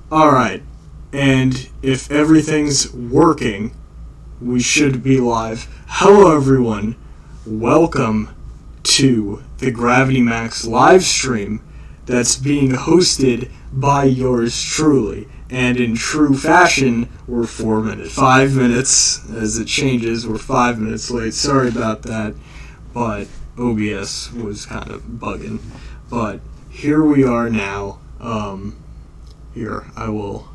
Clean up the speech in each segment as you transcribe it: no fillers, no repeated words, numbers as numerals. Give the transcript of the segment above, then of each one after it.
Alright, and if everything's working, we should be live. Hello everyone, welcome to the Gravity Max live stream that's being hosted by yours truly. And in true fashion, we're 5 minutes, as it changes, we're 5 minutes late. Sorry about that, but OBS was kind of bugging. But here we are now. Here, I will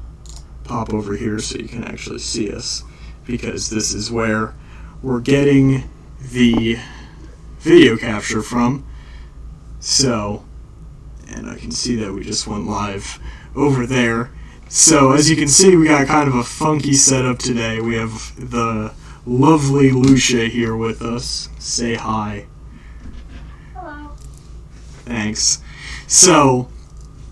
pop over here so you can actually see us, because this is where we're getting the video capture from. So, and I can see that we just went live over there. So, as you can see, we got kind of a funky setup today. We have the lovely Lucia here with us. Say hi. Hello. Thanks. So,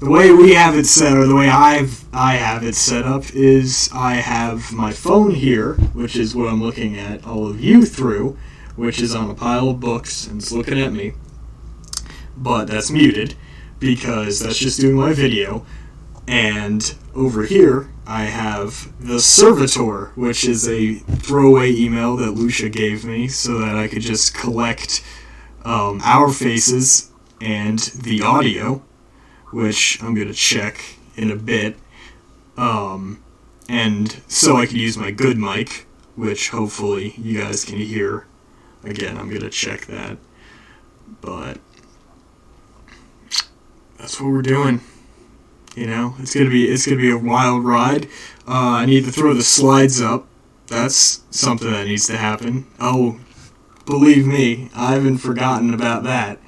the way we have it set, or the way I have it set up, is I have my phone here, which is what I'm looking at all of you through, which is on a pile of books, and it's looking at me. But that's muted, because that's just doing my video. And over here, I have the servitor, which is a throwaway email that Lucia gave me, so that I could just collect our faces and the audio, which I'm going to check in a bit, and so I could use my good mic, which hopefully you guys can hear. Again, I'm going to check that, but that's what we're doing. You know, it's gonna be a wild ride. I need to throw the slides up. That's something that needs to happen. Oh, believe me, I haven't forgotten about that.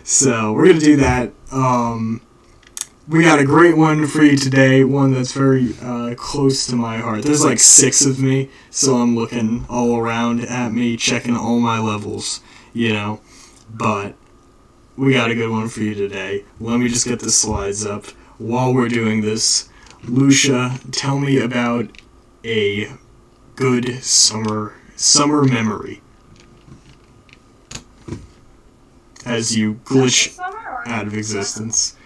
So we're gonna do that. We got a great one for you today, one that's very close to my heart. There's like 6 of me, so I'm looking all around at me, checking all my levels, you know. But we got a good one for you today. Let me just get the slides up. While we're doing this, Lucia, tell me about a good summer memory as you glitch out of existence.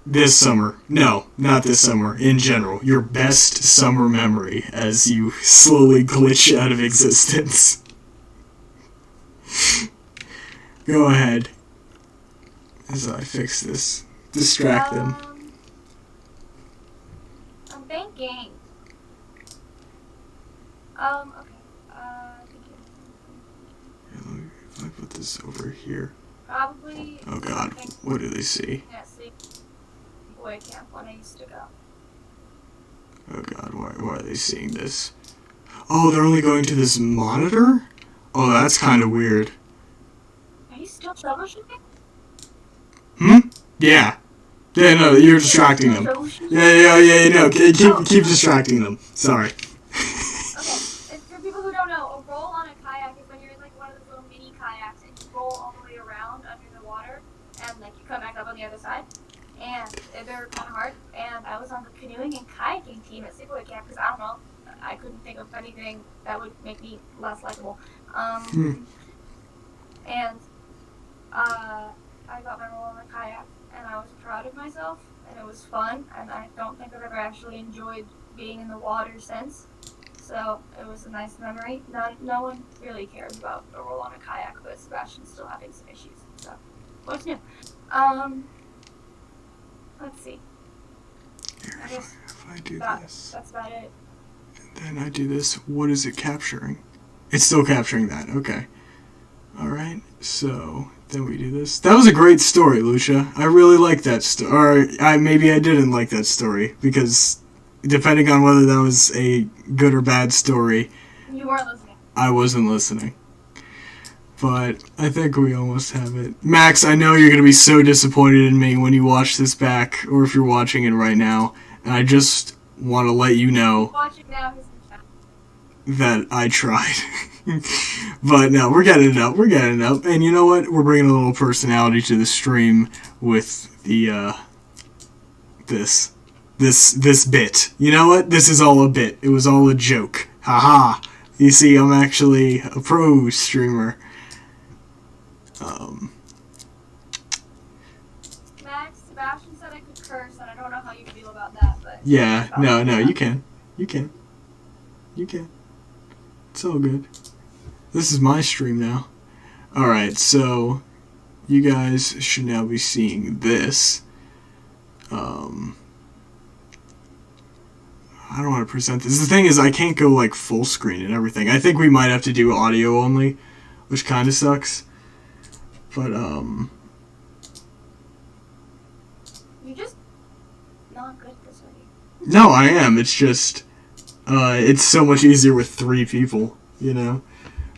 This summer. No, not this summer. In general, your best summer memory as you slowly glitch out of existence. Go ahead. As I fix this. Distract them. I'm thinking. Okay. If I put this over here. Probably. Oh God, what do they see? Yeah, boy camp when I used to go. Oh God, why are they seeing this? Oh, they're only going to this monitor? Oh, that's kind of weird. Are you still troubleshooting? Yeah. Yeah, no, you're distracting them. Yeah, no, keep distracting them. Sorry. Okay, for people who don't know, a roll on a kayak is when you're in like one of those little mini kayaks and you roll all the way around under the water and like you come back up on the other side. And they're kind of hard. And I was on the canoeing and kayaking team at Sleepaway Camp because I don't know, I couldn't think of anything that would make me less likable. And I got my roll on the kayak. And I was proud of myself, and it was fun, and I don't think I've ever actually enjoyed being in the water since, so it was a nice memory. No one really cares about a roll on a kayak, but Sebastian's still having some issues, so what's new? Let's see. Here, I guess if I do this, that's about it. and then I do this, what is it capturing? It's still capturing that, okay. Alright, so then we do this. That was a great story, Lucia. I really like that story. Or maybe I didn't like that story, because depending on whether that was a good or bad story, You weren't listening. I wasn't listening. But I think we almost have it. Max, I know you're going to be so disappointed in me when you watch this back, or if you're watching it right now, and I just want to let you know that I tried. But no, we're getting it up. And you know what? We're bringing a little personality to the stream with the, this bit. You know what? This is all a bit. It was all a joke. Haha. You see, I'm actually a pro streamer. Max, Sebastian said I could curse, and I don't know how you feel about that, but... Yeah, no, you can. You can. You can. It's all good. This is my stream now. Alright, so you guys should now be seeing this. I don't want to present this. The thing is, I can't go like full screen and everything. I think we might have to do audio only, which kind of sucks. But, You're just not good at this, are you? no, I am. It's just, it's so much easier with 3 people, you know?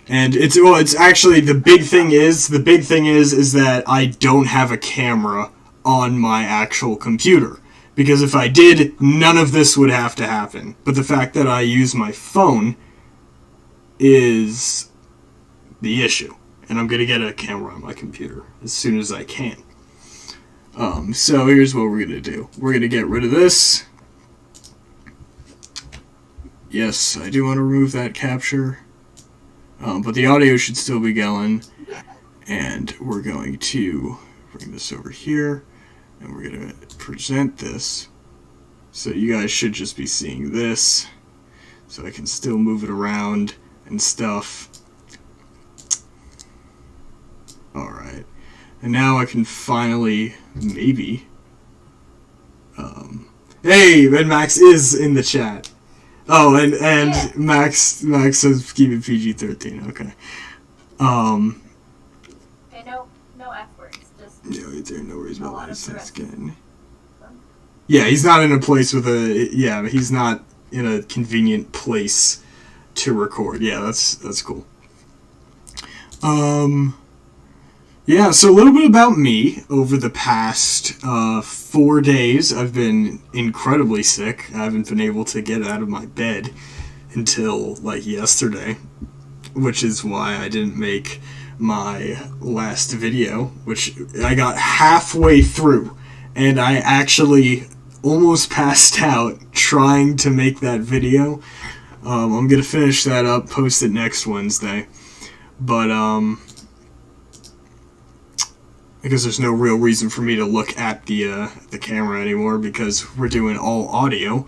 And it's actually, the big thing is that I don't have a camera on my actual computer. Because if I did, none of this would have to happen. But the fact that I use my phone is the issue. And I'm going to get a camera on my computer as soon as I can. So here's what we're going to do. We're going to get rid of this. Yes, I do want to remove that capture. But the audio should still be going. And we're going to bring this over here. And we're going to present this. So you guys should just be seeing this. So I can still move it around and stuff. Alright. And now I can finally, maybe... hey, and Max is in the chat. Oh, and Yeah. Max says keep it PG-13, okay. Okay, no F words, just... Yeah, there are no worries A about lot of license direct. again. Yeah, he's not in a place with a... Yeah, he's not in a convenient place to record. Yeah, that's cool. Yeah, so a little bit about me. Over the past 4 days, I've been incredibly sick. I haven't been able to get out of my bed until, like, yesterday, which is why I didn't make my last video, which I got halfway through, and I actually almost passed out trying to make that video. I'm gonna finish that up, post it next Wednesday, but because there's no real reason for me to look at the camera anymore because we're doing all audio.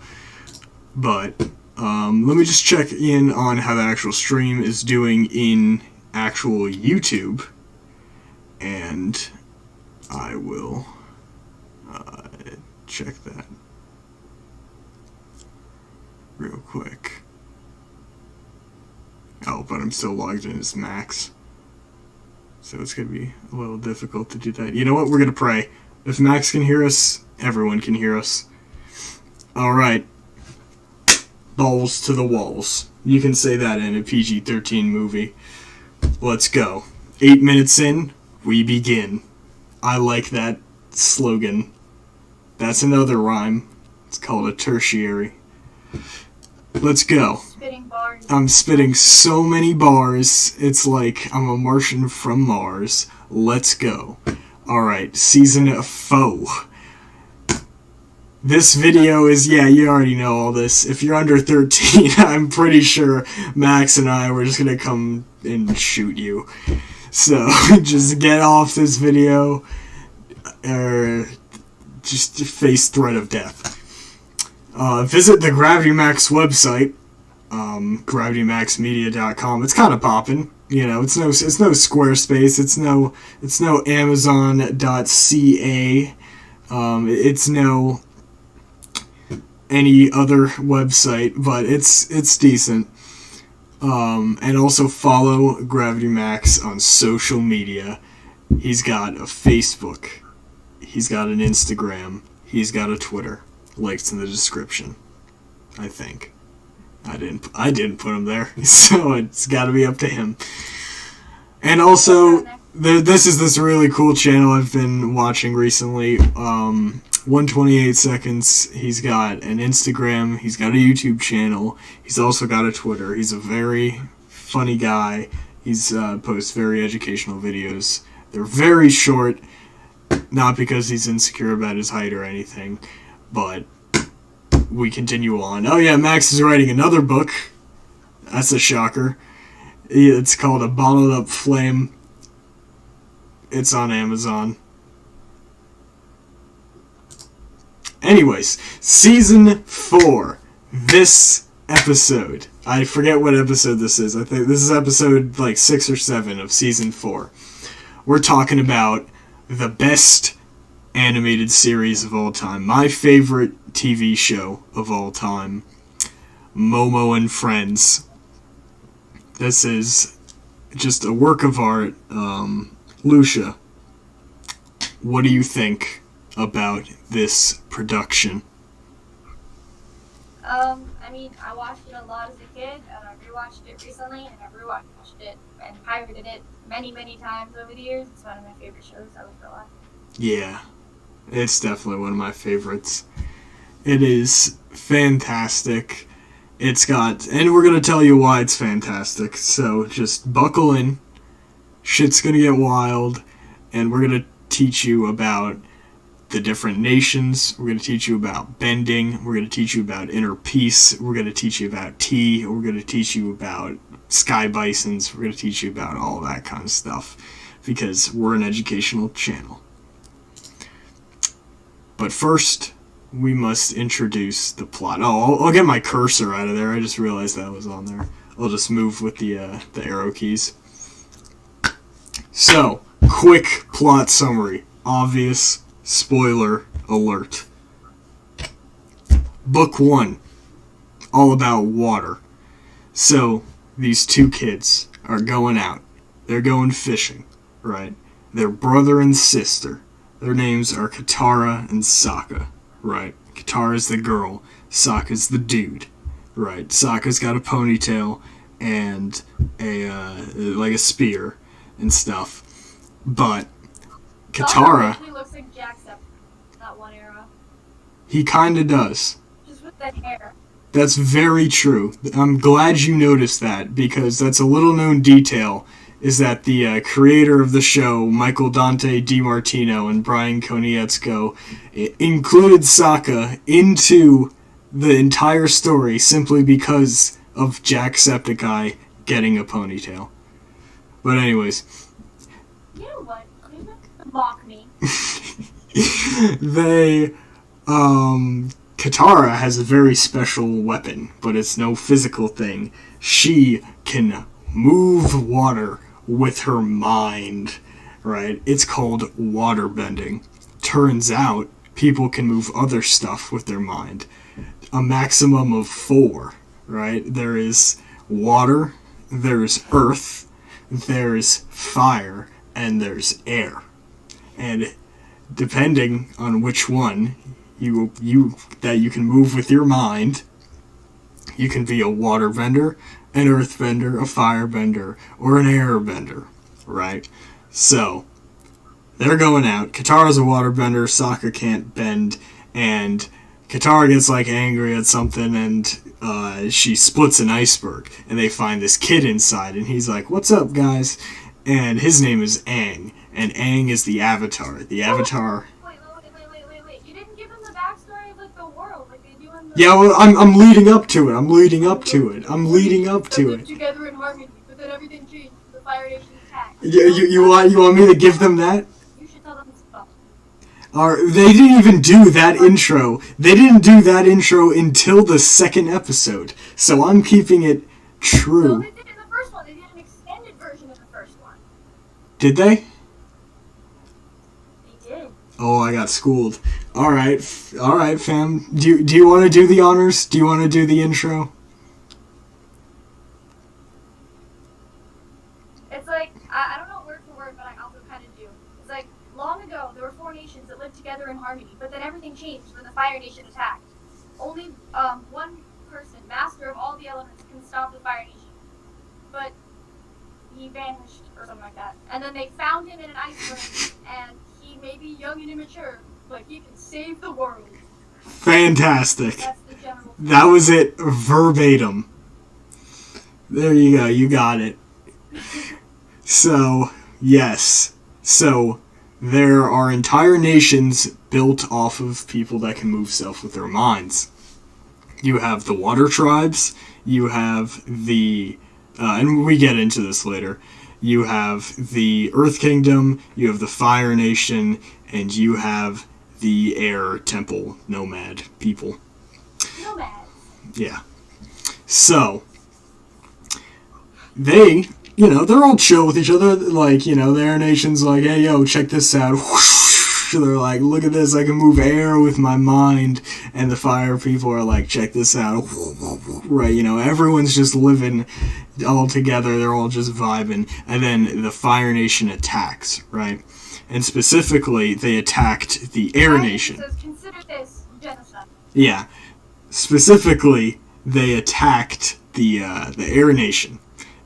But let me just check in on how the actual stream is doing in actual YouTube, and I will check that real quick. Oh, but I'm still logged in as Max. So it's going to be a little difficult to do that. You know what? We're going to pray. If Max can hear us, everyone can hear us. Alright. Balls to the walls. You can say that in a PG-13 movie. Let's go. 8 minutes in, we begin. I like that slogan. That's another rhyme. It's called a tertiary. Let's go. Spitting bars. I'm spitting so many bars, it's like I'm a Martian from Mars. Let's go. Alright, season 4. This video is, yeah, you already know all this. If you're under 13, I'm pretty sure Max and I were just gonna come and shoot you. So, just get off this video, or just face threat of death. Visit the Gravity Max website, gravitymaxmedia.com. It's kind of poppin', you know. It's no Squarespace. It's no Amazon.ca. It's no any other website, but it's decent. And also follow Gravity Max on social media. He's got a Facebook. He's got an Instagram. He's got a Twitter. Links in the description, I think. I didn't put him there, so it's got to be up to him. And also, this is this really cool channel I've been watching recently. 128 Seconds. He's got an Instagram. He's got a YouTube channel. He's also got a Twitter. He's a very funny guy. He's posts very educational videos. They're very short, not because he's insecure about his height or anything. But we continue on. Oh yeah, Max is writing another book. That's a shocker. It's called A Bottled Up Flame. It's on Amazon. Anyways, season 4. This episode. I forget what episode this is. I think this is episode like 6 or 7 of season 4. We're talking about the best animated series of all time. My favorite TV show of all time. Momo and Friends. This is just a work of art. Lucia, what do you think about this production? I mean, I watched it a lot as a kid, and I rewatched it recently, and I rewatched it and pirated it many, many times over the years. It's one of my favorite shows. I love it a lot. Yeah, it's definitely one of my favorites. It is fantastic. It's got, and we're going to tell you why it's fantastic, so just buckle in. Shit's going to get wild, and we're going to teach you about the different nations. We're going to teach you about bending. We're going to teach you about inner peace. We're going to teach you about tea. We're going to teach you about sky bisons. We're going to teach you about all that kind of stuff, because we're an educational channel. But first, we must introduce the plot. Oh, I'll get my cursor out of there. I just realized that was on there. I'll just move with the arrow keys. So, quick plot summary. Obvious spoiler alert. Book 1. All about water. So, these two kids are going out. They're going fishing, right? They're brother and sister. Their names are Katara and Sokka, right? Katara's the girl. Sokka's the dude, right? Sokka's got a ponytail and a spear and stuff. But Katara actually looks like Jacksepticeye in that one era. He kinda does. Just with that hair. That's very true. I'm glad you noticed that, because that's a little known detail, is that the creator of the show, Michael Dante DiMartino and Brian Konietzko, included Sokka into the entire story simply because of Jacksepticeye getting a ponytail. But anyways. You know what? You mock me. Katara has a very special weapon, but it's no physical thing. She can move water with her mind, right? It's called water bending. Turns out, people can move other stuff with their mind. A maximum of 4, right? There is water, there's earth, there's fire, and there's air. And depending on which one you can move with your mind, you can be a water bender, an earth bender, a fire bender, or an air bender, right? So, they're going out. Katara's a water bender, Sokka can't bend, and Katara gets angry at something, and she splits an iceberg, and they find this kid inside, and he's like, "What's up, guys?" And his name is Aang, and Aang is the Avatar. The Avatar. Wait. You didn't give him the backstory of the world like they do in the... Yeah, well, I'm leading up to it. I'm leading up to it. Together in harmony, but then everything changed. The Fire Nation attacked. You want me to give them that? You should tell them stuff. They didn't even do that intro. They didn't do that intro until the second episode. So I'm keeping it true. No, they did in the first one. They did an extended version of the first one. Did they? They did. Oh, I got schooled. All right, fam. Do you want to do the honors? Do you want to do the intro? It's I don't know word for word, but I also kind of do. It's long ago, there were 4 nations that lived together in harmony, but then everything changed when the Fire Nation attacked. Only one person, master of all the elements, can stop the Fire Nation. But he vanished, or something like that. And then they found him in an iceberg, and he may be young and immature, but he can save the world. Fantastic. That's the general... That was it, verbatim. There you go, you got it. So, yes. So, there are entire nations built off of people that can move stuff with their minds. You have the water tribes, you have the... and we get into this later. You have the Earth Kingdom, you have the Fire Nation, and you have the air temple nomad people. Nomads. Yeah. So, they, they're all chill with each other. Like, the Air Nation's like, hey, yo, check this out. They're like, look at this, I can move air with my mind. And the fire people are like, check this out. Right, everyone's just living all together. They're all just vibing. And then the Fire Nation attacks, right? And specifically, they attacked the Air Nation. So consider this genocide. Yeah. Specifically, they attacked the Air Nation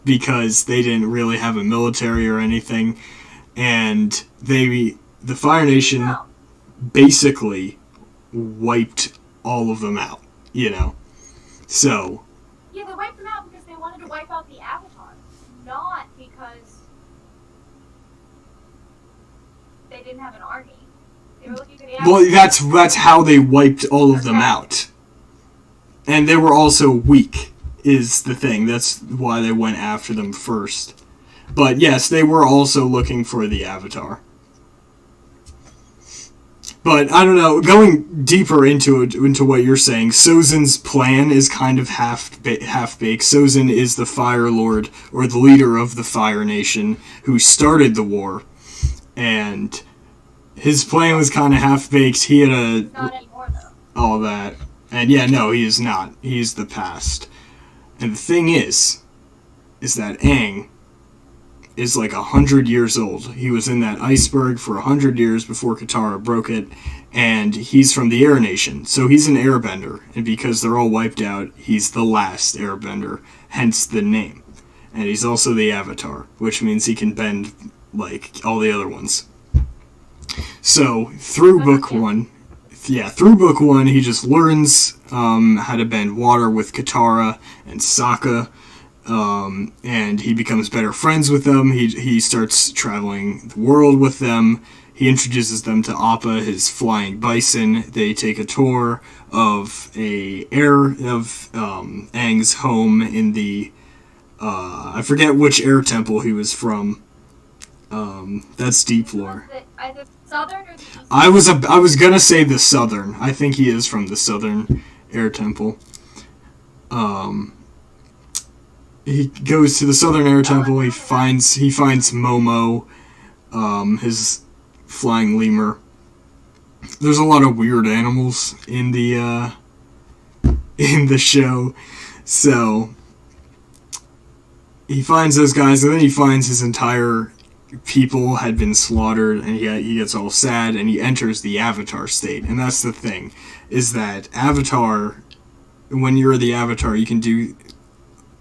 because they didn't really have a military or anything. And the Fire Nation basically wiped all of them out, So... Yeah, they wiped them out because they wanted to wipe out the Avatar. Not because they didn't have an army. They were looking for the Avatar. Well, that's how they wiped all of them out. And they were also weak, is the thing. That's why they went after them first. But yes, they were also looking for the Avatar. But, I don't know, going deeper into what you're saying, Sozin's plan is kind of half-baked. Sozin is the Fire Lord, or the leader of the Fire Nation, who started the war. And his plan was kind of half-baked. He had Not anymore, though. all that. And yeah, no, he is not. He's the past. And the thing is that Aang is like 100 years old. He was in that iceberg for 100 years before Katara broke it, and he's from the Air Nation, so he's an airbender, and because they're all wiped out, he's the last airbender, hence the name. And he's also the Avatar, which means he can bend like all the other ones. So, through book one, he just learns how to bend water with Katara and Sokka, and he becomes better friends with them. He starts traveling the world with them. He introduces them to Appa, his flying bison. They take a tour of Aang's home in the I forget which air temple he was from. That's deep lore. Either southern or the east. I was gonna say the southern. I think he is from the southern air temple. He goes to the Southern Air Temple. He finds Momo, his flying lemur. There's a lot of weird animals in the show, so he finds those guys, and then he finds his entire people had been slaughtered, and he gets all sad, and he enters the Avatar state. And that's the thing, is that Avatar, when you're the Avatar, you can do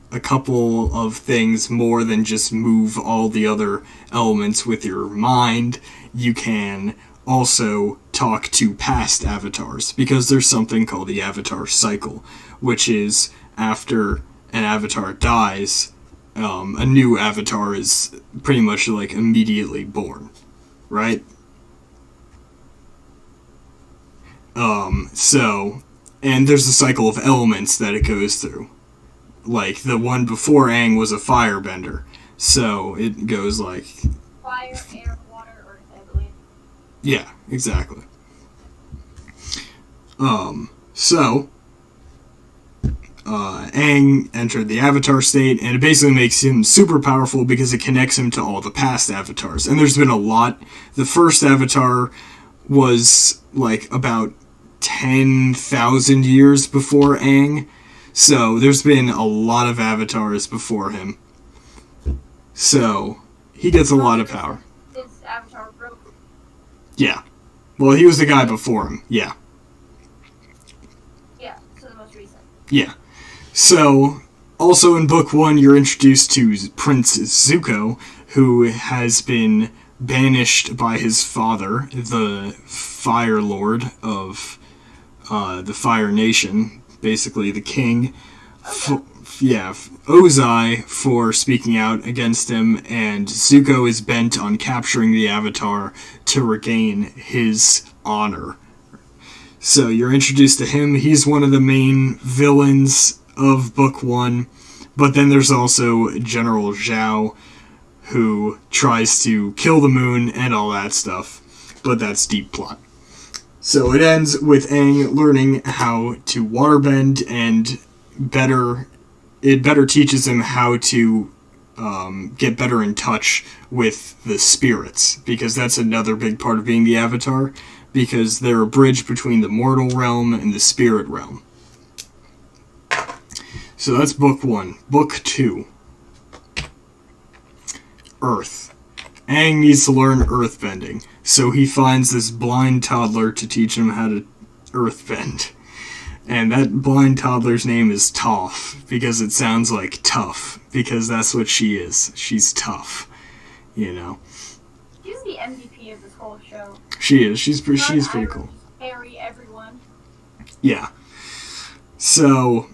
a couple of things more than just move all the other elements with your mind. You can also talk to past avatars, because there's something called the Avatar cycle, which is after an avatar dies, a new avatar is pretty much like immediately born, right? And there's a cycle of elements that it goes through. Like, the one before Aang was a firebender. So, it goes like... Fire, air, water, earth, I believe. Yeah, exactly. Aang entered the Avatar state, and it basically makes him super powerful because it connects him to all the past avatars. And there's been a lot. The first Avatar was, like, about 10,000 years before Aang. So, there's been a lot of avatars before him. So, he gets a lot of power. This avatar broke. Yeah. Well, he was the guy before him. Yeah. Yeah, so the most recent. Yeah. So, also in Book 1, you're introduced to Prince Zuko, who has been banished by his father, the Fire Lord of the Fire Nation, basically the king. Ozai for speaking out against him, and Zuko is bent on capturing the Avatar to regain his honor. So you're introduced to him. He's one of the main villains of Book 1, but then there's also General Zhao, who tries to kill the moon and all that stuff, but that's deep plot. So it ends with Aang learning how to waterbend, and it better teaches him how to get better in touch with the spirits, because that's another big part of being the Avatar, because they're a bridge between the mortal realm and the spirit realm. So that's book 1. Book 2. Earth. Aang needs to learn earthbending, so he finds this blind toddler to teach him how to earthbend. And that blind toddler's name is Toph, because it sounds like tough, because that's what she is. She's tough, you know. She's the MVP of this whole show. She is. She's pretty cool. Harry, everyone. Yeah. So,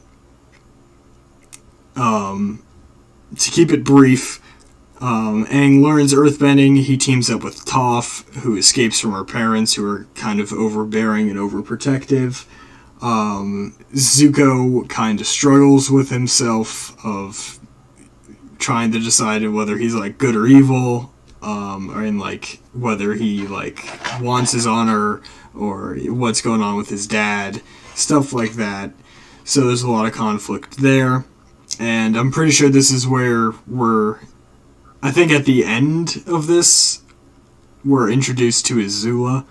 to keep it brief, Aang learns earthbending. He teams up with Toph, who escapes from her parents, who are kind of overbearing and overprotective. Zuko kind of struggles with himself of trying to decide whether he's like good or evil, and like whether he like wants his honor or what's going on with his dad, stuff like that. So there's a lot of conflict there, and I'm pretty sure this is where I think at the end of this, we're introduced to Azula,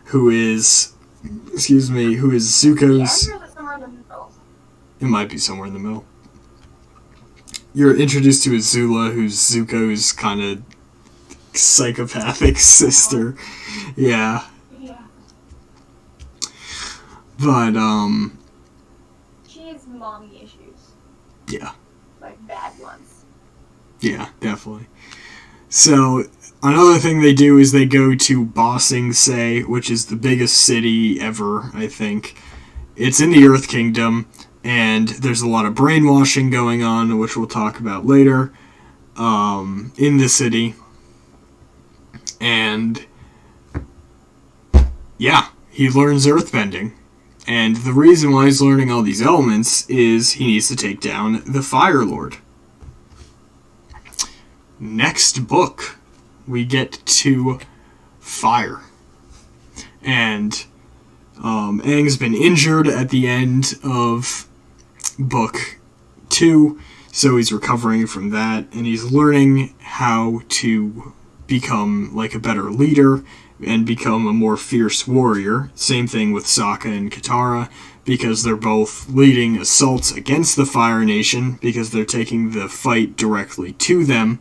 who is Zuko's... Yeah, somewhere in the middle. It might be somewhere in the middle. You're introduced to Azula, who's Zuko's kind of psychopathic sister. Yeah. But, She has mommy issues. yeah. Like, bad ones. Yeah, definitely. So, another thing they do is they go to Ba Sing Se, which is the biggest city ever, I think. It's in the Earth Kingdom, and there's a lot of brainwashing going on, which we'll talk about later, in the city. And, yeah, he learns earthbending. And the reason why he's learning all these elements is he needs to take down the Fire Lord. Next book, we get to Fire. And Aang's been injured at the end of book 2, so he's recovering from that, and he's learning how to become like a better leader and become a more fierce warrior. Same thing with Sokka and Katara, because they're both leading assaults against the Fire Nation, because they're taking the fight directly to them.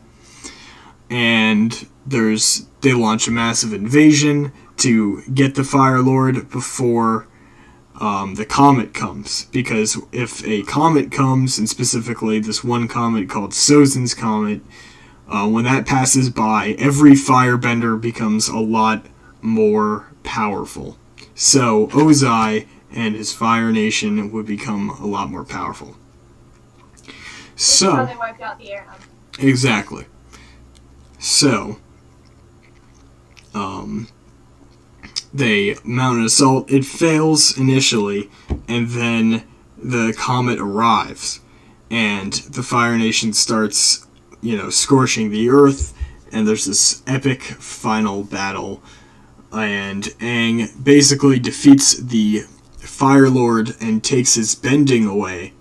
And they launch a massive invasion to get the Fire Lord before the comet comes. Because if a comet comes, and specifically this one comet called Sozin's Comet, when that passes by, every firebender becomes a lot more powerful. So Ozai and his Fire Nation would become a lot more powerful. So how they wiped out the air. Exactly. So, they mount an assault. It fails initially, and then the comet arrives, and the Fire Nation starts, scorching the earth, and there's this epic final battle, and Aang basically defeats the Fire Lord and takes his bending away,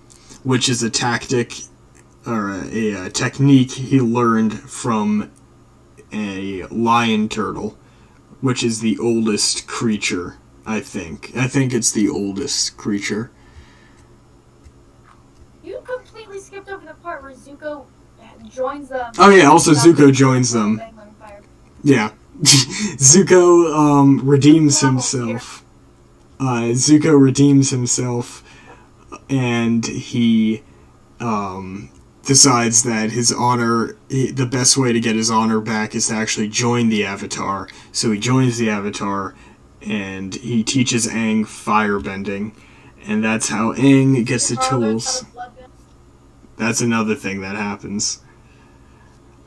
which is a tactic, or a technique he learned from a lion turtle, which is the oldest creature, I think. I think it's the oldest creature. You completely skipped over the part where Zuko joins them. Oh yeah, also Zuko joins them. Yeah. Zuko redeems himself. Zuko redeems himself, and he decides that his honor, the best way to get his honor back is to actually join the Avatar. So he joins the Avatar, and he teaches Aang firebending, and that's how Aang gets the tools. That's another thing that happens.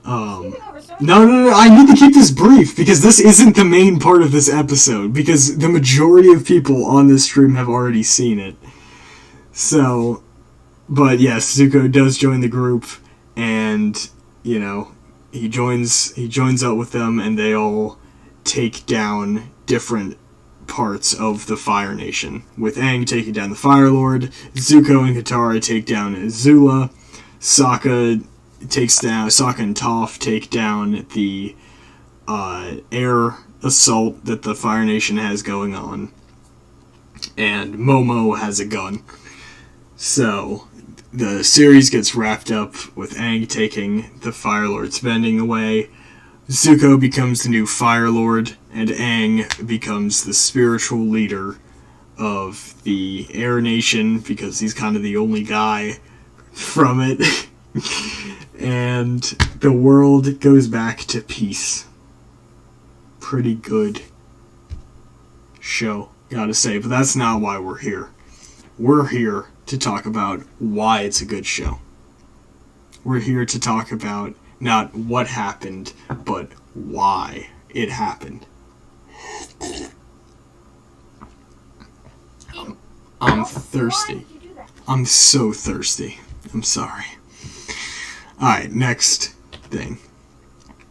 No, I need to keep this brief, because this isn't the main part of this episode, because the majority of people on this stream have already seen it. So, but yes, Zuko does join the group, and, he joins up with them, and they all take down different parts of the Fire Nation, with Aang taking down the Fire Lord, Zuko and Katara take down Azula, Sokka and Toph take down the air assault that the Fire Nation has going on, and Momo has a gun. So the series gets wrapped up with Aang taking the Fire Lord's bending away, Zuko becomes the new Fire Lord, and Aang becomes the spiritual leader of the Air Nation, because he's kind of the only guy from it. And the world goes back to peace. Pretty good show, gotta say, but that's not why we're here. We're here to talk about why it's a good show. We're here to talk about not what happened, but why it happened. I'm thirsty. I'm so thirsty. I'm sorry. Alright, next thing.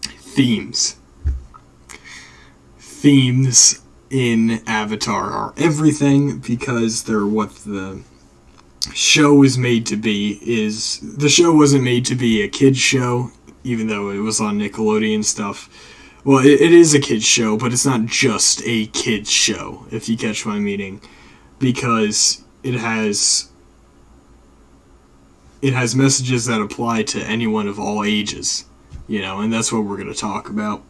Themes. Themes in Avatar are everything, because they're what the show is made to be. The show wasn't made to be a kid's show, even though it was on Nickelodeon stuff. Well, it is a kid's show, but it's not just a kid's show, if you catch my meaning, because it has messages that apply to anyone of all ages, and that's what we're going to talk about.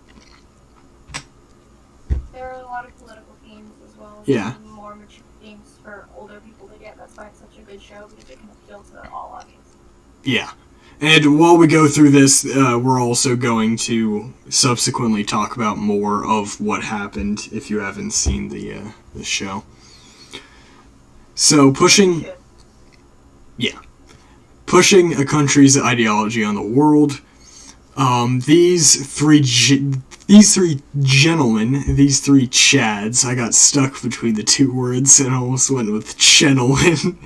There are a lot of political themes as well. Yeah. More mature themes for older people to get. That's why it's such a good show, because it can appeal to all audiences. Yeah. And while we go through this, we're also going to subsequently talk about more of what happened, if you haven't seen the show. So, pushing a country's ideology on the world. These three gentlemen, these three Chads, I got stuck between the two words and almost went with gentlemen.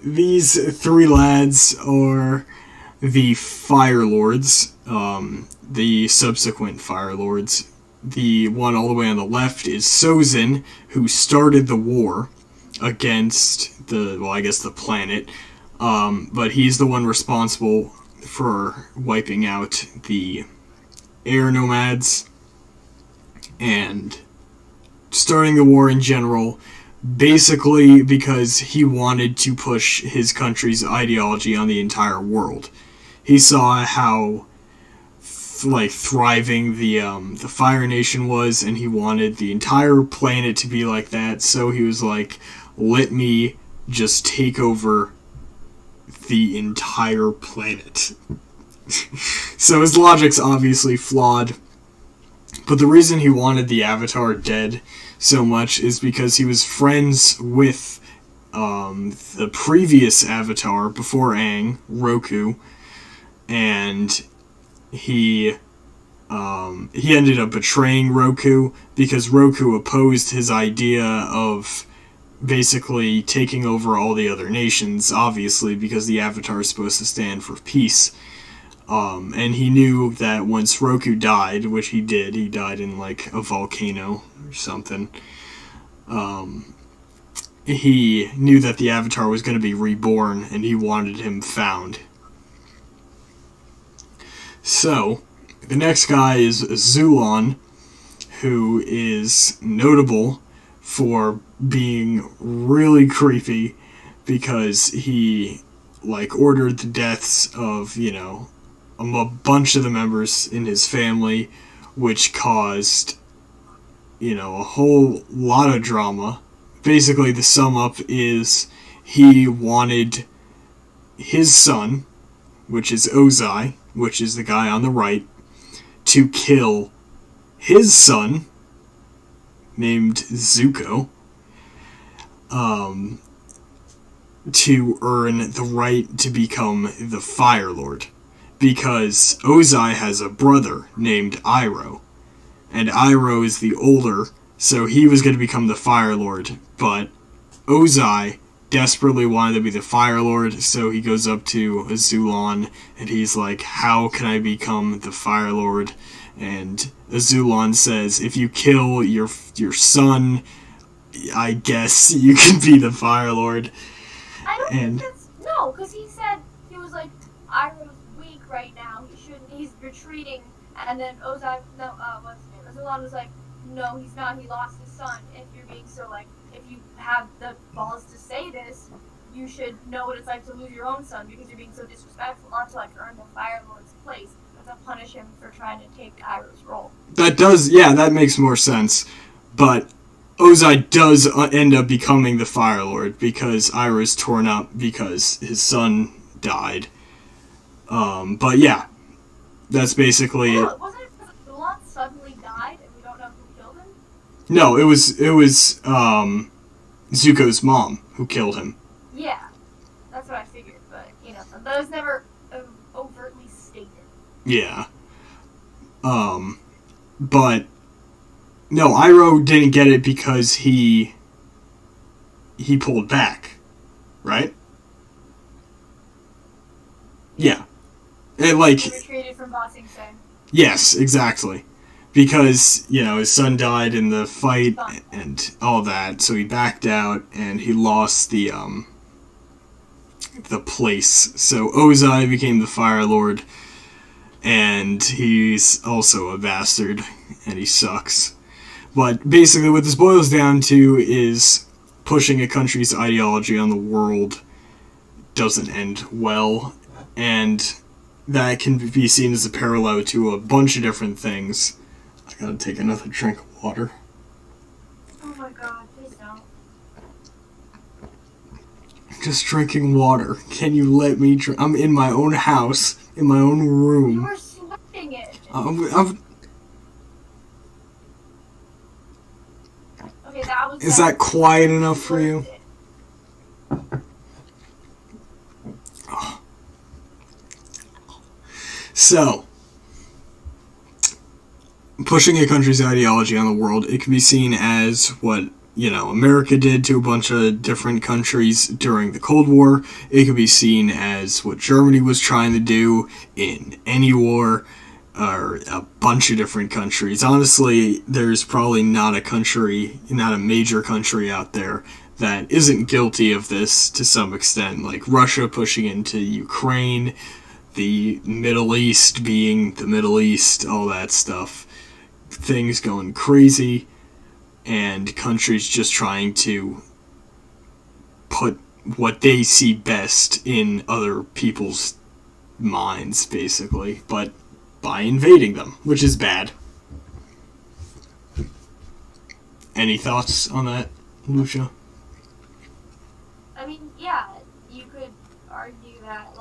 These three lads are the Fire Lords, the subsequent Fire Lords. The one all the way on the left is Sozin, who started the war against the planet, but he's the one responsible for wiping out the air nomads and starting the war in general, basically because he wanted to push his country's ideology on the entire world. He saw how thriving the Fire Nation was, and he wanted the entire planet to be like that, so he was like, let me just take over the entire planet. So his logic's obviously flawed, but the reason he wanted the Avatar dead so much is because he was friends with the previous Avatar before Aang, Roku, and he ended up betraying Roku because Roku opposed his idea of basically taking over all the other nations, obviously, because the Avatar is supposed to stand for peace. And he knew that once Roku died, which he died in a volcano or something, he knew that the Avatar was going to be reborn, and he wanted him found. So, the next guy is Zulon, who is notable for being really creepy because he ordered the deaths of a bunch of the members in his family, which caused a whole lot of drama. Basically, the sum up is he wanted his son, which is Ozai, which is the guy on the right, to kill his son, named Zuko, to earn the right to become the Fire Lord. Because Ozai has a brother named Iroh, and Iroh is the older, so he was going to become the Fire Lord, but Ozai desperately wanted to be the Fire Lord, so he goes up to Zulon, and he's like, how can I become the Fire Lord? And Azulon says, if you kill your son, I guess you can be the Fire Lord. I don't think that's... No, because he said, he was like, Iroh's weak right now, he's retreating, and then Azulon was like, no, he's not, he lost his son. If you're being so, like, if you have the balls to say this, you should know what it's like to lose your own son, because you're being so disrespectful, not to, like, earn the Fire Lord's place, but to punish him for trying to take Iroh's role. That makes more sense. But Ozai does end up becoming the Fire Lord because Iroh's torn up because his son died. But yeah, that's basically it. Wasn't it because Azulon suddenly died and we don't know who killed him? No, it was Zuko's mom who killed him. Yeah, that's what I figured, but, that was never overtly stated. Yeah. But no, Iroh didn't get it because he pulled back, right? Yeah. He retreated from Ba Sing Se. Yes, exactly. Because, his son died in the fight and all that, so he backed out and he lost the place. So Ozai became the Fire Lord, and he's also a bastard, and he sucks. But basically what this boils down to is pushing a country's ideology on the world doesn't end well, and that can be seen as a parallel to a bunch of different things. I gotta take another drink of water. Oh my god, please don't. Just drinking water. Can you let me drink? I'm in my own house, in my own room. You were sweating it. Okay, Is that quiet enough for you? Oh. So, pushing a country's ideology on the world, it can be seen as what, America did to a bunch of different countries during the Cold War. It could be seen as what Germany was trying to do in any war, or a bunch of different countries. Honestly, there's probably not a major country out there that isn't guilty of this to some extent, like Russia pushing into Ukraine, the Middle East being the Middle East, all that stuff. Things going crazy, and countries just trying to put what they see best in other people's minds, basically, but by invading them, which is bad. Any thoughts on that, Lucia? I mean, yeah, you could argue that,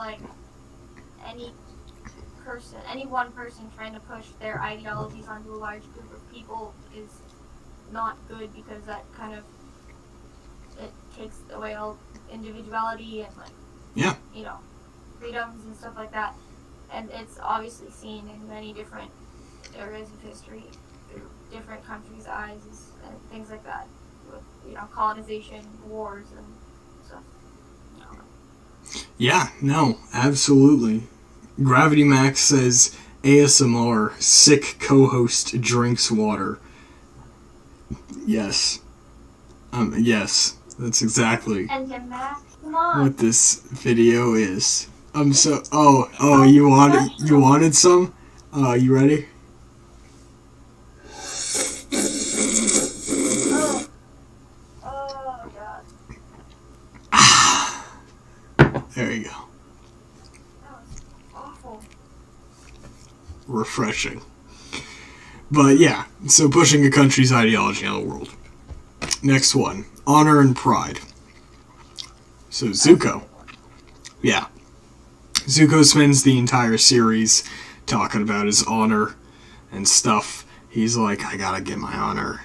any one person trying to push their ideologies onto a large group of people is not good, because that kind of, it takes away all individuality and, freedoms and stuff like that. And it's obviously seen in many different areas of history through different countries' eyes and things like that, with, colonization, wars, and stuff. Yeah, no, absolutely. Gravity Max says, ASMR, sick co-host drinks water. Yes. Yes, that's exactly what this video is. You wanted some? You ready? Oh god. There you go. That was awful. Refreshing. But yeah, so pushing a country's ideology on the world. Next one, honor and pride. So Zuko. Yeah. Zuko spends the entire series talking about his honor and stuff. He's like, I gotta get my honor,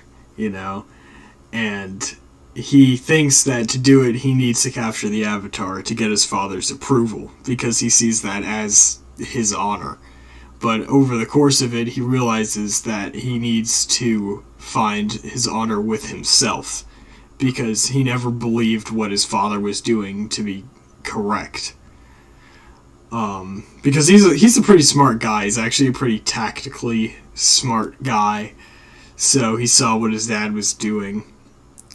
And he thinks that to do it, he needs to capture the Avatar to get his father's approval, because he sees that as his honor. But over the course of it, he realizes that he needs to find his honor with himself, because he never believed what his father was doing to be correct. Because he's a pretty smart guy. He's actually a pretty tactically smart guy. So he saw what his dad was doing,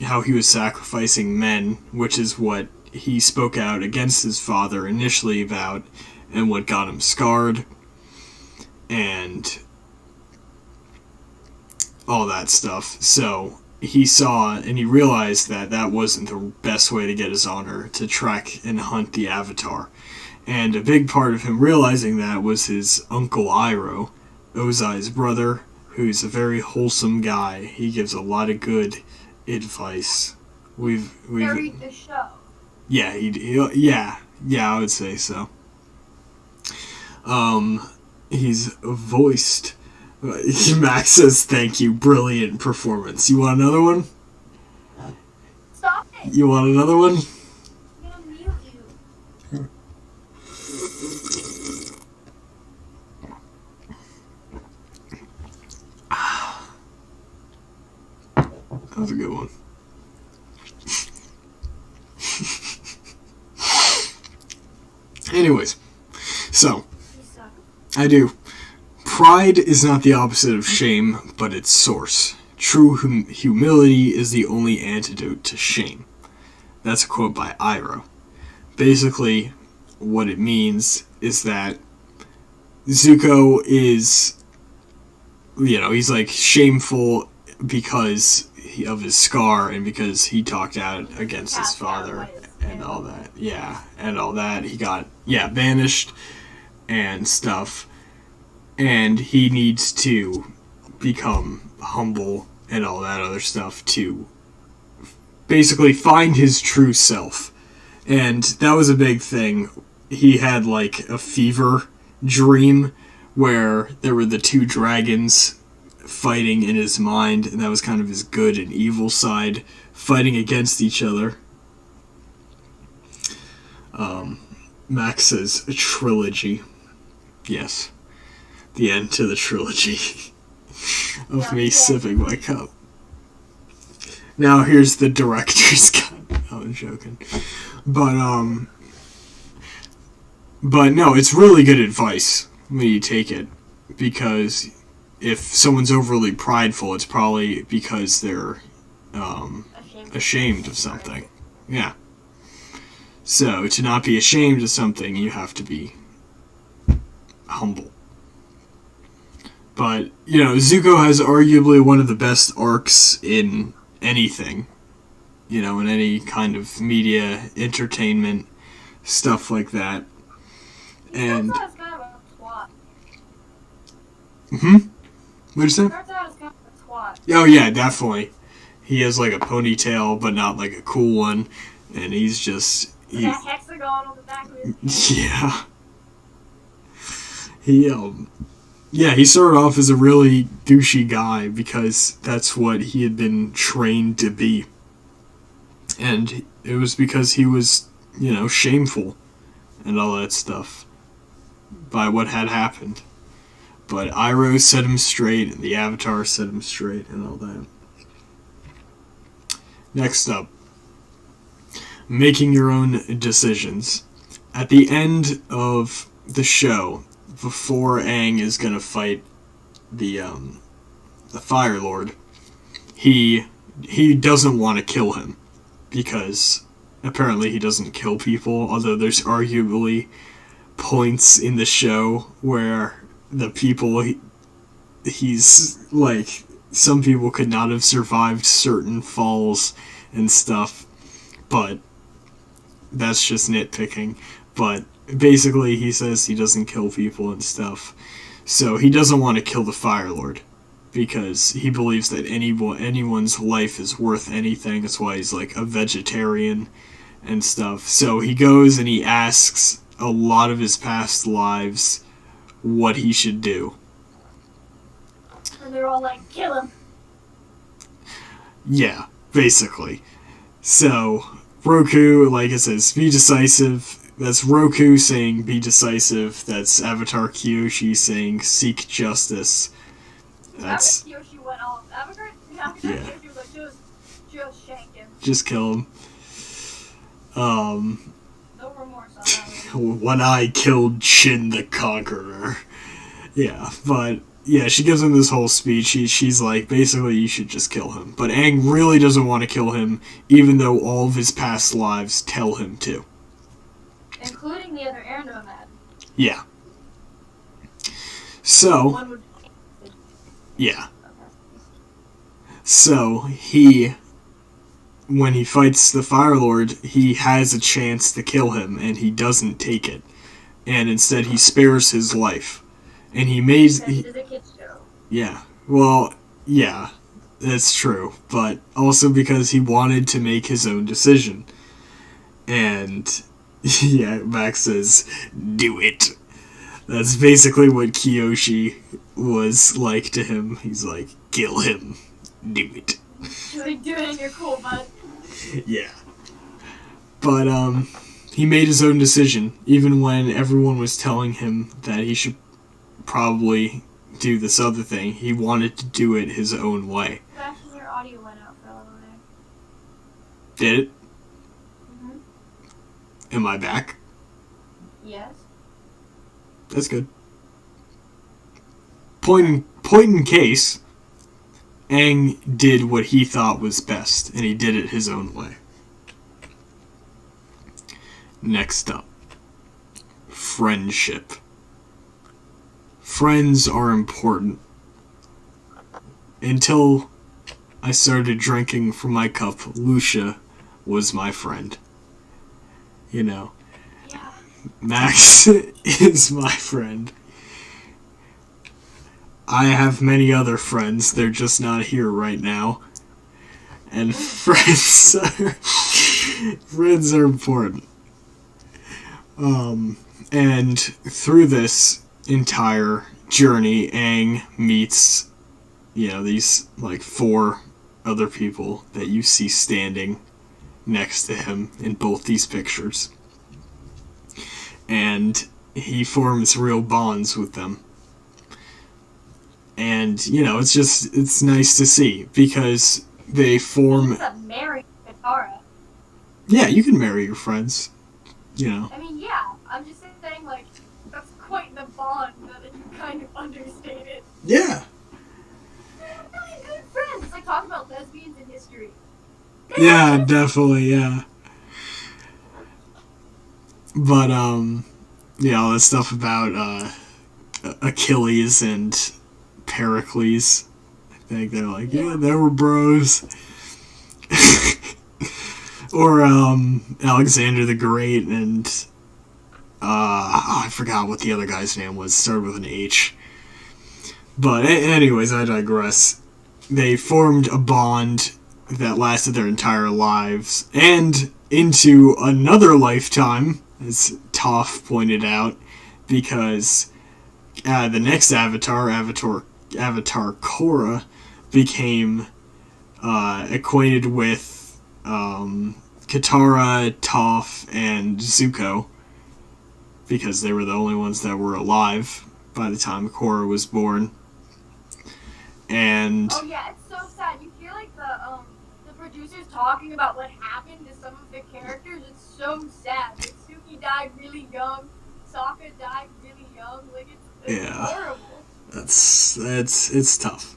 how he was sacrificing men, which is what he spoke out against his father initially about, and what got him scarred, and all that stuff. So he saw and he realized that that wasn't the best way to get his honor, to track and hunt the Avatar. And a big part of him realizing that was his uncle Iroh, Ozai's brother, who's a very wholesome guy. He gives a lot of good advice. We've Carried the show. Yeah, yeah, I would say so. He's voiced. Max says, "Thank you, brilliant performance." You want another one? Stop it! You want another one? I'm gonna mute you. That was a good one. Anyways, so, I do. Pride is not the opposite of shame, but its source. True humility is the only antidote to shame. That's a quote by Iroh. Basically, what it means is that Zuko is, he's like shameful because of his scar and because he talked out against his father and all that. Yeah, and all that. He got, banished and stuff. And he needs to become humble and all that other stuff to basically find his true self. And that was a big thing. He had like a fever dream where there were the two dragons fighting in his mind, and that was kind of his good and evil side fighting against each other. Max says a trilogy. Yes. The end to the trilogy of me sipping my cup. Now here's the director's cut. I'm joking. But no, it's really good advice when you take it, because if someone's overly prideful, it's probably because they're ashamed of something. Yeah. So, to not be ashamed of something, you have to be humble. But, Zuko has arguably one of the best arcs in anything. In any kind of media, entertainment, stuff like that. And... Starts out as kind of a twat. What'd you say? Starts out as kind of a twat. Oh, yeah, definitely. He has like a ponytail, but not like a cool one. And he's just... That hexagon on the back of his head. Yeah. He started off as a really douchey guy because that's what he had been trained to be. And it was because he was, shameful and all that stuff by what had happened. But Iroh set him straight, and the Avatar set him straight, and all that. Next up, making your own decisions. At the end of the show, before Aang is gonna fight the Fire Lord, he doesn't want to kill him because apparently he doesn't kill people. Although there's arguably points in the show where the people he's like, some people could not have survived certain falls and stuff, but that's just nitpicking. But basically, he says he doesn't kill people and stuff. So he doesn't want to kill the Fire Lord because he believes that anyone's life is worth anything. That's why he's like a vegetarian and stuff. So he goes and he asks a lot of his past lives what he should do. And they're all like, kill him. Yeah, basically. So Roku, like it says, be decisive. That's Roku saying be decisive. That's Avatar Kyoshi saying seek justice. That's Kyoshi went off. Avatar Kyoshi was like, just shank him. Just kill him. No remorse on that one. when I killed Shin the Conqueror. Yeah, but yeah, she gives him this whole speech. She's like, basically, you should just kill him. But Aang really doesn't want to kill him, even though all of his past lives tell him to. Including the other air nomad. Yeah. So, One would... yeah. So, when he fights the Fire Lord, he has a chance to kill him, and he doesn't take it. And instead, he spares his life. And he made... Because it is a kid's show. Yeah. Well, yeah, that's true. But also because he wanted to make his own decision. And, yeah, Max says, do it. That's basically what Kyoshi was like to him. He's like, kill him. Do it. He's like, do it and you're cool, bud. Yeah. But, he made his own decision, even when everyone was telling him that he should probably do this other thing. He wanted to do it his own way. Sebastian, your audio went out for a little there. Did it? Mm-hmm. Am I back? Yes. That's good. Point in case, Aang did what he thought was best, and he did it his own way. Next up, friendship. Friends are important. Until I started drinking from my cup, Lucia was my friend. You know, Yeah. Max is my friend. I have many other friends, they're just not here right now. And friends are important. And through this entire journey, Aang meets, these, 4 other people that you see standing next to him in both these pictures. And he forms real bonds with them. And, it's nice to see, because they form... You can marry Katara. Yeah, you can marry your friends, I mean, yeah, I'm just saying, that's quite the bond that you kind of understated. Yeah. They're really good friends. It's like talking about lesbians in history. Yeah, definitely, yeah. But, all that stuff about, Achilles and Pericles, I think they're like, yeah, they were bros. Or, Alexander the Great and, I forgot what the other guy's name was, started with an H. But anyways, I digress. They formed a bond that lasted their entire lives, and into another lifetime, as Toph pointed out, because the next Avatar Korra, became acquainted with Katara, Toph, and Zuko, because they were the only ones that were alive by the time Korra was born. And oh yeah, it's so sad. You hear the producers talking about what happened to some of the characters. It's so sad. Like, Suki died really young. Sokka died really young. It's horrible. It's tough.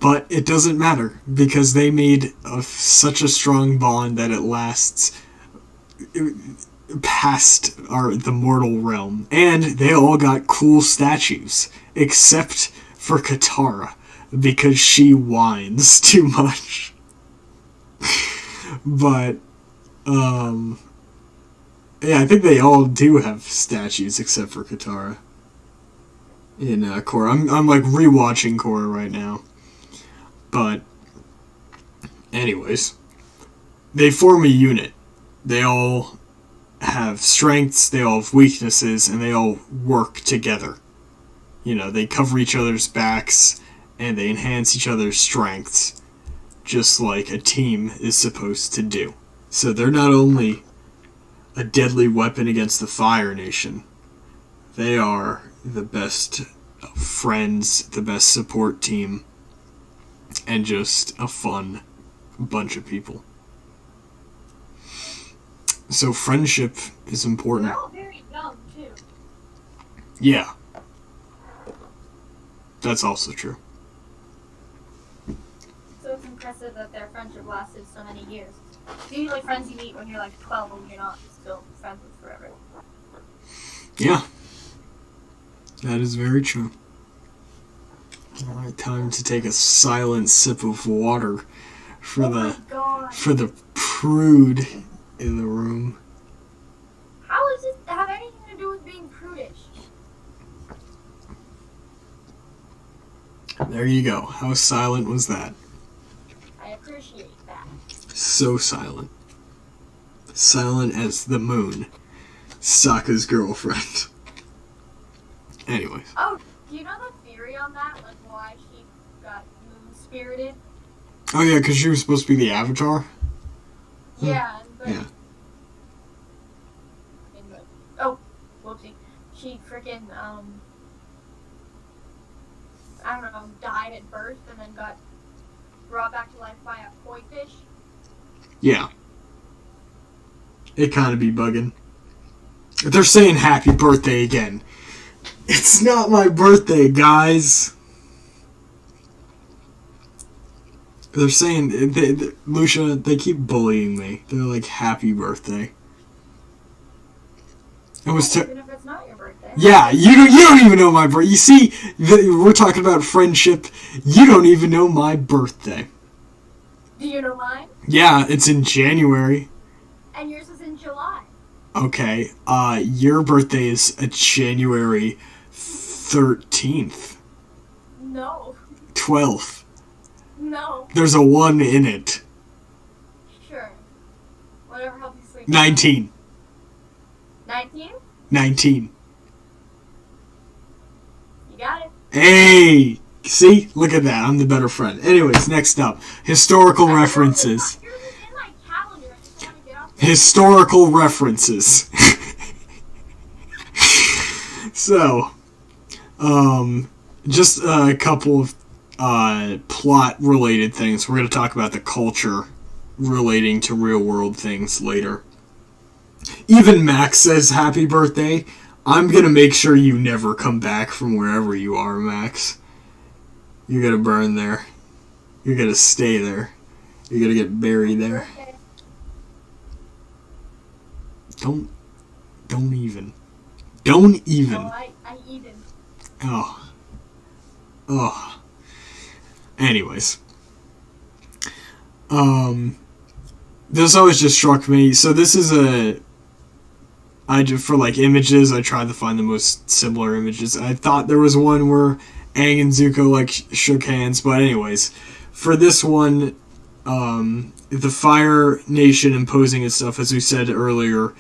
But it doesn't matter, because they made such a strong bond that it lasts past the mortal realm. And they all got cool statues, except for Katara, because she whines too much. But, yeah, I think they all do have statues, except for Katara. In Korra. I'm rewatching Korra right now. But, anyways, they form a unit. They all have strengths, they all have weaknesses, and they all work together. They cover each other's backs, and they enhance each other's strengths, just like a team is supposed to do. So they're not only a deadly weapon against the Fire Nation, they are the best friends, the best support team, and just a fun bunch of people. So friendship is important. They're all very young, too. Yeah. That's also true. So it's impressive that their friendship lasted so many years. Usually friends you meet when you're like 12 and you're not still friends with forever. Yeah. That is very true. Alright, time to take a silent sip of water for my God. for the prude in the room. How does this have anything to do with being prudish? There you go. How silent was that? I appreciate that. So silent. Silent as the moon. Sokka's girlfriend. Anyways. Oh, do you know the theory on that? Like why she got moon-spirited? Oh yeah, because she was supposed to be the Avatar? Yeah, but... Yeah. Oh, whoopsie. She freaking, I don't know, died at birth and then got brought back to life by a koi fish. Yeah. It kind of be bugging. They're saying happy birthday again. It's not my birthday, guys. They're saying, Lucia, they keep bullying me. They're like, happy birthday. It was Even if it's not your birthday. Yeah, you don't even know my birthday. You see, we're talking about friendship. You don't even know my birthday. Do you know mine? Yeah, it's in January. And yours is in July. Okay, your birthday is January 13th. No. 12th. No. There's a 1 in it. Sure. Whatever helps you sleep. 19. 19? 19. You got it. Hey! See? Look at that. I'm the better friend. Anyways, next up. Historical references. Yours is in my calendar. I just want to get off. Historical references. So, just a couple of plot-related things. We're going to talk about the culture relating to real-world things later. Even Max says happy birthday. I'm going to make sure you never come back from wherever you are, Max. You're going to burn there. You're going to stay there. You're going to get buried there. Don't even. Don't even. Oh, I even. Oh. Anyways. This always just struck me. So this is for like images, I tried to find the most similar images. I thought there was one where Aang and Zuko like shook hands, but anyways, for this one, the Fire Nation imposing its stuff, as we said earlier,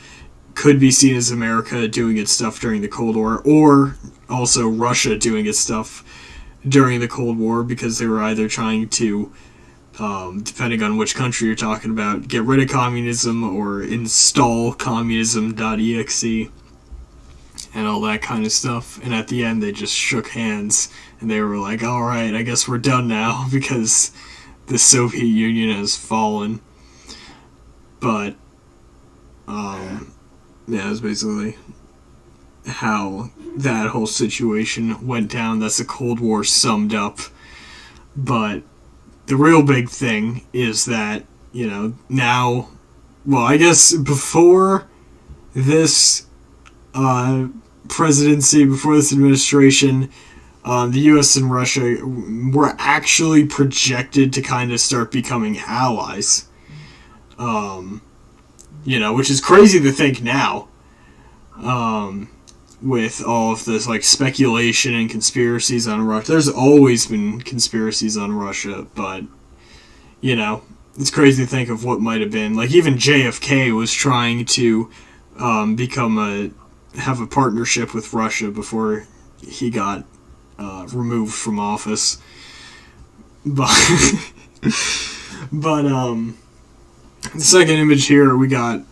could be seen as America doing its stuff during the Cold War, or also Russia doing its stuff during the Cold War, because they were either trying to, depending on which country you're talking about, get rid of communism or install communism.exe and all that kind of stuff. And at the end, they just shook hands and they were like, alright, I guess we're done now because the Soviet Union has fallen. But, yeah, it's basically how that whole situation went down. That's the Cold War summed up. But the real big thing is that, now, well, I guess before this presidency, before this administration, the U.S. and Russia were actually projected to kind of start becoming allies. Which is crazy to think now. With all of this like speculation and conspiracies on Russia. There's always been conspiracies on Russia, but it's crazy to think of what might have been. Like even JFK was trying to have a partnership with Russia before he got removed from office. But the second image here we got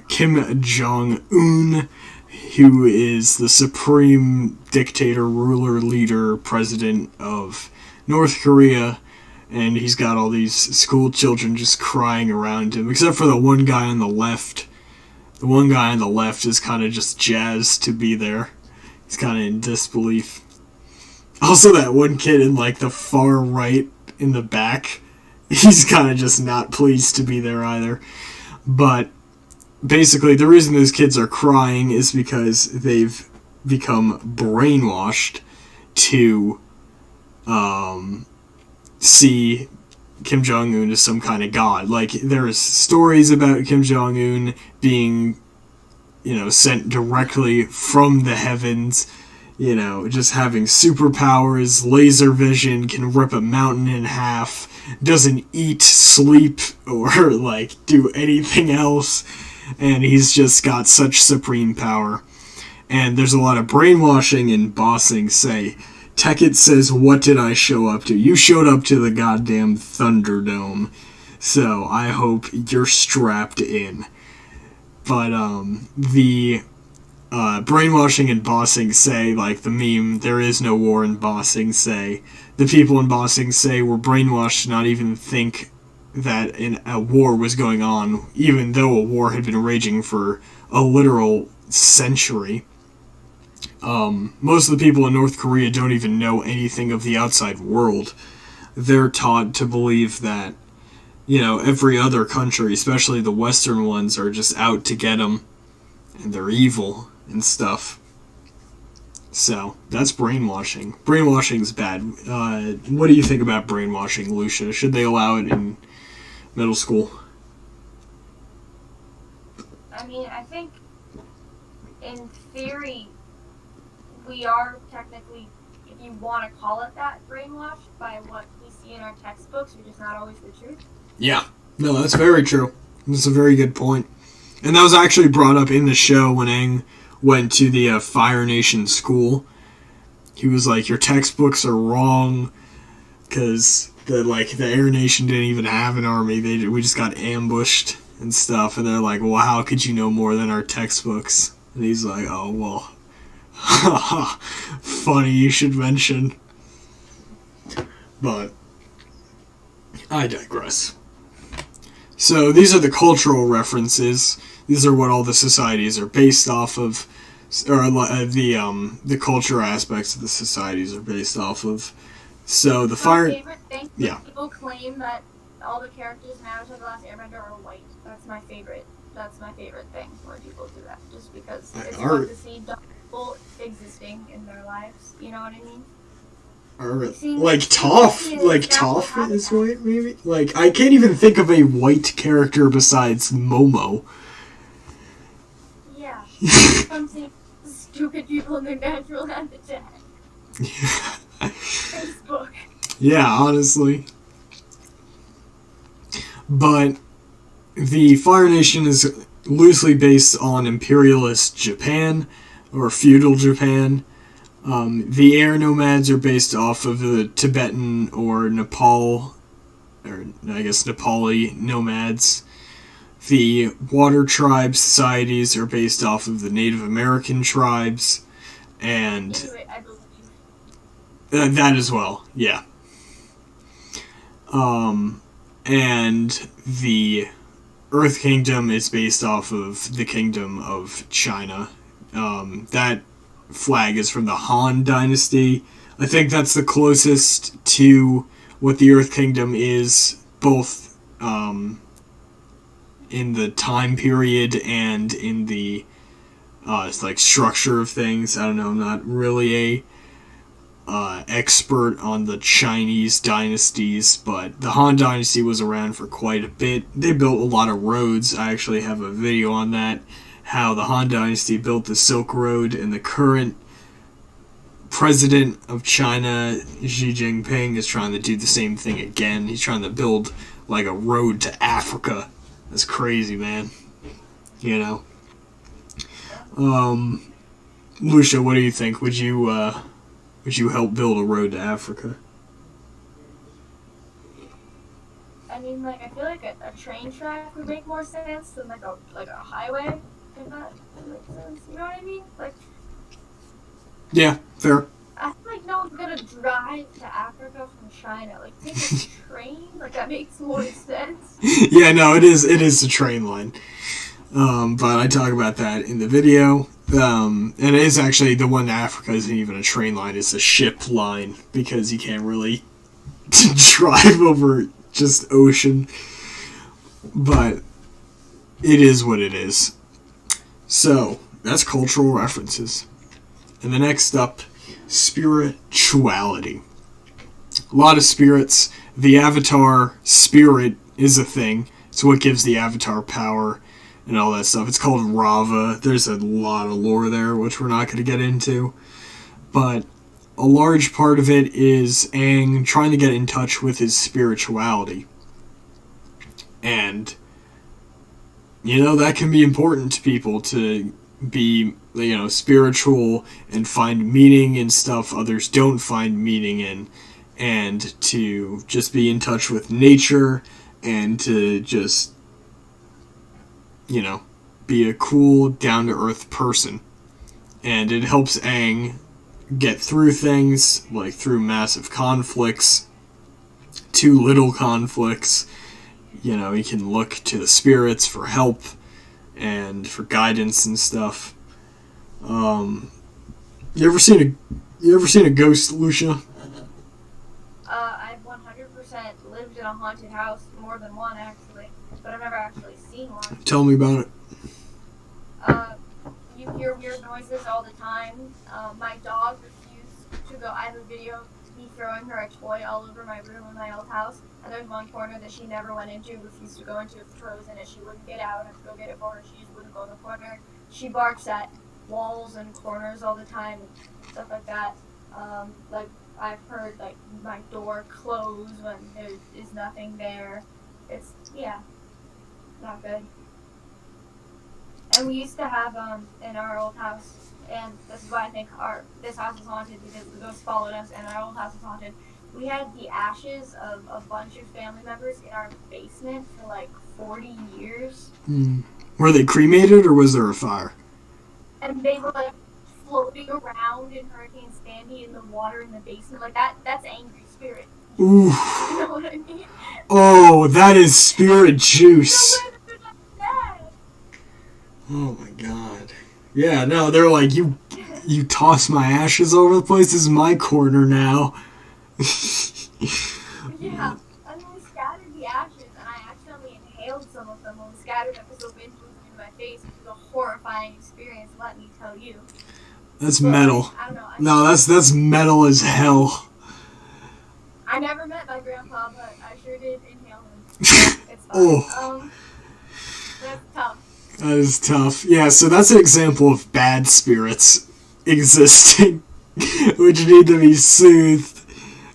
Kim Jong-un, who is the supreme dictator, ruler, leader, president of North Korea, and he's got all these school children just crying around him, except for the one guy on the left The one guy on the left is kind of just jazzed to be there. He's kind of in disbelief. Also, that one kid in, like, the far right in the back, he's kind of just not pleased to be there either. But basically, the reason those kids are crying is because they've become brainwashed to see Kim Jong-un as some kind of god. Like, there's stories about Kim Jong-un being, sent directly from the heavens, just having superpowers, laser vision, can rip a mountain in half, doesn't eat, sleep, or, like, do anything else, and he's just got such supreme power. And there's a lot of brainwashing and bossing, say, Tekkit says, what did I show up to? You showed up to the goddamn Thunderdome. So I hope you're strapped in. But the brainwashing and bossing say, like the meme, there is no war in bossing, say, the people in bossing say were brainwashed to not even think that a war was going on, even though a war had been raging for a literal century. Most of the people in North Korea don't even know anything of the outside world. They're taught to believe that, every other country, especially the Western ones, are just out to get them, and they're evil and stuff. So, that's brainwashing. Brainwashing's bad. What do you think about brainwashing, Lucia? Should they allow it in middle school? I mean, I think, in theory, we are technically, if you want to call it that, brainwashed by what we see in our textbooks, which is not always the truth. Yeah. No, that's very true. That's a very good point. And that was actually brought up in the show when Aang went to the Fire Nation school. He was like, your textbooks are wrong, because the Air Nation didn't even have an army. We just got ambushed and stuff. And they're like, well, how could you know more than our textbooks? And he's like, oh, well, funny you should mention. But I digress. So these are the cultural references. These are what all the societies are based off of, or the culture aspects of the societies are based off of. So the My favorite thing, yeah. People claim that all the characters in Avatar: The Last Airbender are white. That's my favorite thing where people do that, just because it's fun to see dumb people existing in their lives. You know what I mean? Like Toph is white, maybe? Like, I can't even think of a white character besides Momo. Yeah. I'm seeing stupid people in their natural habitat. Facebook. Yeah, honestly. But the Fire Nation is loosely based on imperialist Japan, or feudal Japan. The air nomads are based off of the Tibetan or Nepali nomads. The water tribe societies are based off of the Native American tribes, and I believe. that as well, yeah. And the Earth Kingdom is based off of the Kingdom of China. That flag is from the Han Dynasty. I think that's the closest to what the Earth Kingdom is, both in the time period and in the structure of things. I don't know, I'm not really a expert on the Chinese dynasties, but the Han Dynasty was around for quite a bit. They built a lot of roads. I actually have a video on that, how the Han Dynasty built the Silk Road, and the current president of China, Xi Jinping, is trying to do the same thing again. He's trying to build like a road to Africa. That's crazy, man. Lucia, what do you think? Would you help build a road to Africa? I mean, I feel like a train track would make more sense than like a highway. If that makes sense, you know what I mean? Yeah, fair. I feel like no one's gonna drive to Africa from China. Take a train. That makes more sense. Yeah, no, it is a train line. But I talk about that in the video. And it is actually the one in Africa isn't even a train line, it's a ship line, because you can't really drive over just ocean. But it is what it is. So, that's cultural references. And the next up, spirituality. A lot of spirits. The Avatar spirit is a thing. It's what gives the Avatar power and all that stuff. It's called Rava. There's a lot of lore there, which we're not going to get into. But a large part of it is Aang trying to get in touch with his spirituality. And, that can be important to people, to be, spiritual and find meaning in stuff others don't find meaning in. And to just be in touch with nature and to just, be a cool, down-to-earth person. And it helps Aang get through things, like through massive conflicts, to little conflicts. He can look to the spirits for help and for guidance and stuff. You ever seen a ghost, Lucia? I've 100% lived in a haunted house, more than one actually, but I've never actually seen one. Tell me about it. You hear weird noises all the time. My dog refused to go. I have a video of me throwing her a toy all over my room in my old house, and there's one corner that she never went into, refused to go into. If the toy was in it, she wouldn't get out. I have to go get it for her. She just wouldn't go in the corner. She barks at walls and corners all the time, stuff like that. I've heard my door close when there is nothing there. It's not good. And we used to have in our old house, and this is why I think this house is haunted, because the ghost followed us and our old house is haunted. We had the ashes of a bunch of family members in our basement for 40 years. Were they cremated or was there a fire? And they were floating around in Hurricane Sandy in the water in the basement. That's angry spirit. Ooh. You know what I mean? Oh, that is spirit juice. Oh my god. Yeah, no, they're like, you toss my ashes over the place, this is my corner now. Yeah, and then we scattered the ashes, and I accidentally inhaled some of them when we scattered them because the wind blew them in my face. It was a horrifying experience, let me tell you. That's metal. I don't know. No, that's metal as hell. I never met my grandpa, but I sure did inhale him. It's fine. Oh. That's tough. That is tough. Yeah, so that's an example of bad spirits existing, which need to be soothed,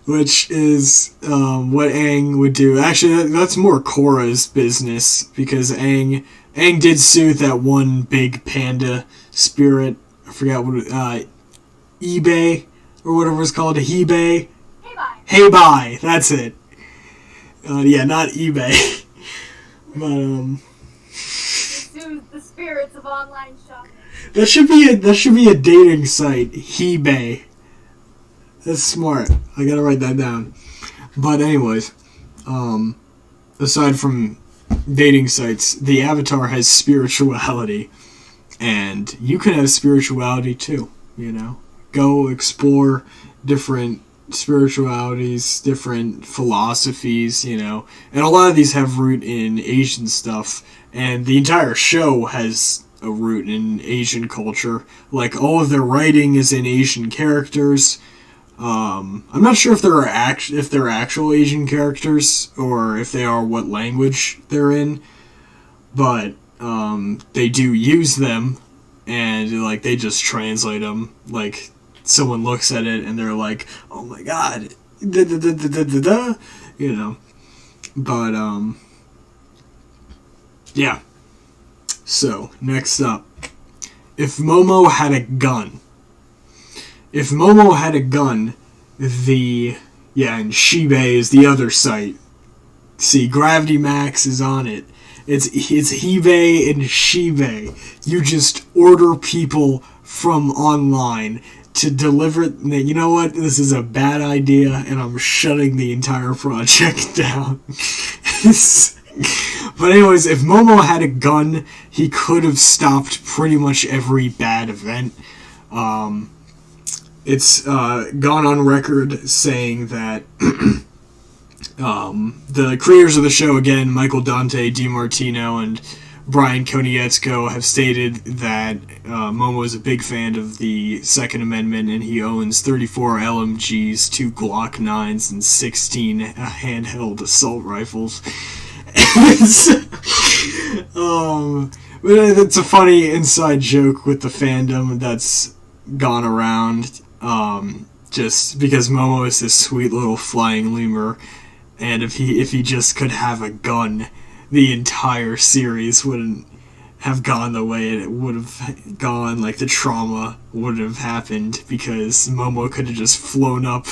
which is what Aang would do. Actually, that's more Korra's business, because Aang did soothe that one big panda spirit. I forgot what eBay, or whatever it's called, Hebei. Hebei, that's it. Yeah, not eBay. But the spirits of online shopping. That should be a dating site, Hebei. That's smart. I gotta write that down. But anyways, aside from dating sites, the Avatar has spirituality, and you can have spirituality too. Go explore different spiritualities, different philosophies, and a lot of these have root in Asian stuff, and the entire show has a root in Asian culture. All of their writing is in Asian characters. I'm not sure if they're actual Asian characters or if they are what language they're in, but they do use them, and they just translate them. Someone looks at it and they're like, oh my god, da da da da da da da, But, yeah. So, next up. If Momo had a gun. And Shibei is the other site. See, Gravity Max is on it. It's Hebei and Shibei. You just order people from online to deliver it. You know what? This is a bad idea, and I'm shutting the entire project down. But anyways, if Momo had a gun, he could have stopped pretty much every bad event. It's gone on record saying that the creators of the show, again, Michael Dante DiMartino and Brian Konietzko, have stated that Momo is a big fan of the Second Amendment, and he owns 34 LMGs, 2 Glock 9s, and 16 handheld assault rifles. But it's a funny inside joke with the fandom that's gone around, just because Momo is this sweet little flying lemur, and if he just could have a gun, the entire series wouldn't have gone the way it would have gone. Like, the trauma wouldn't have happened because Momo could have just flown up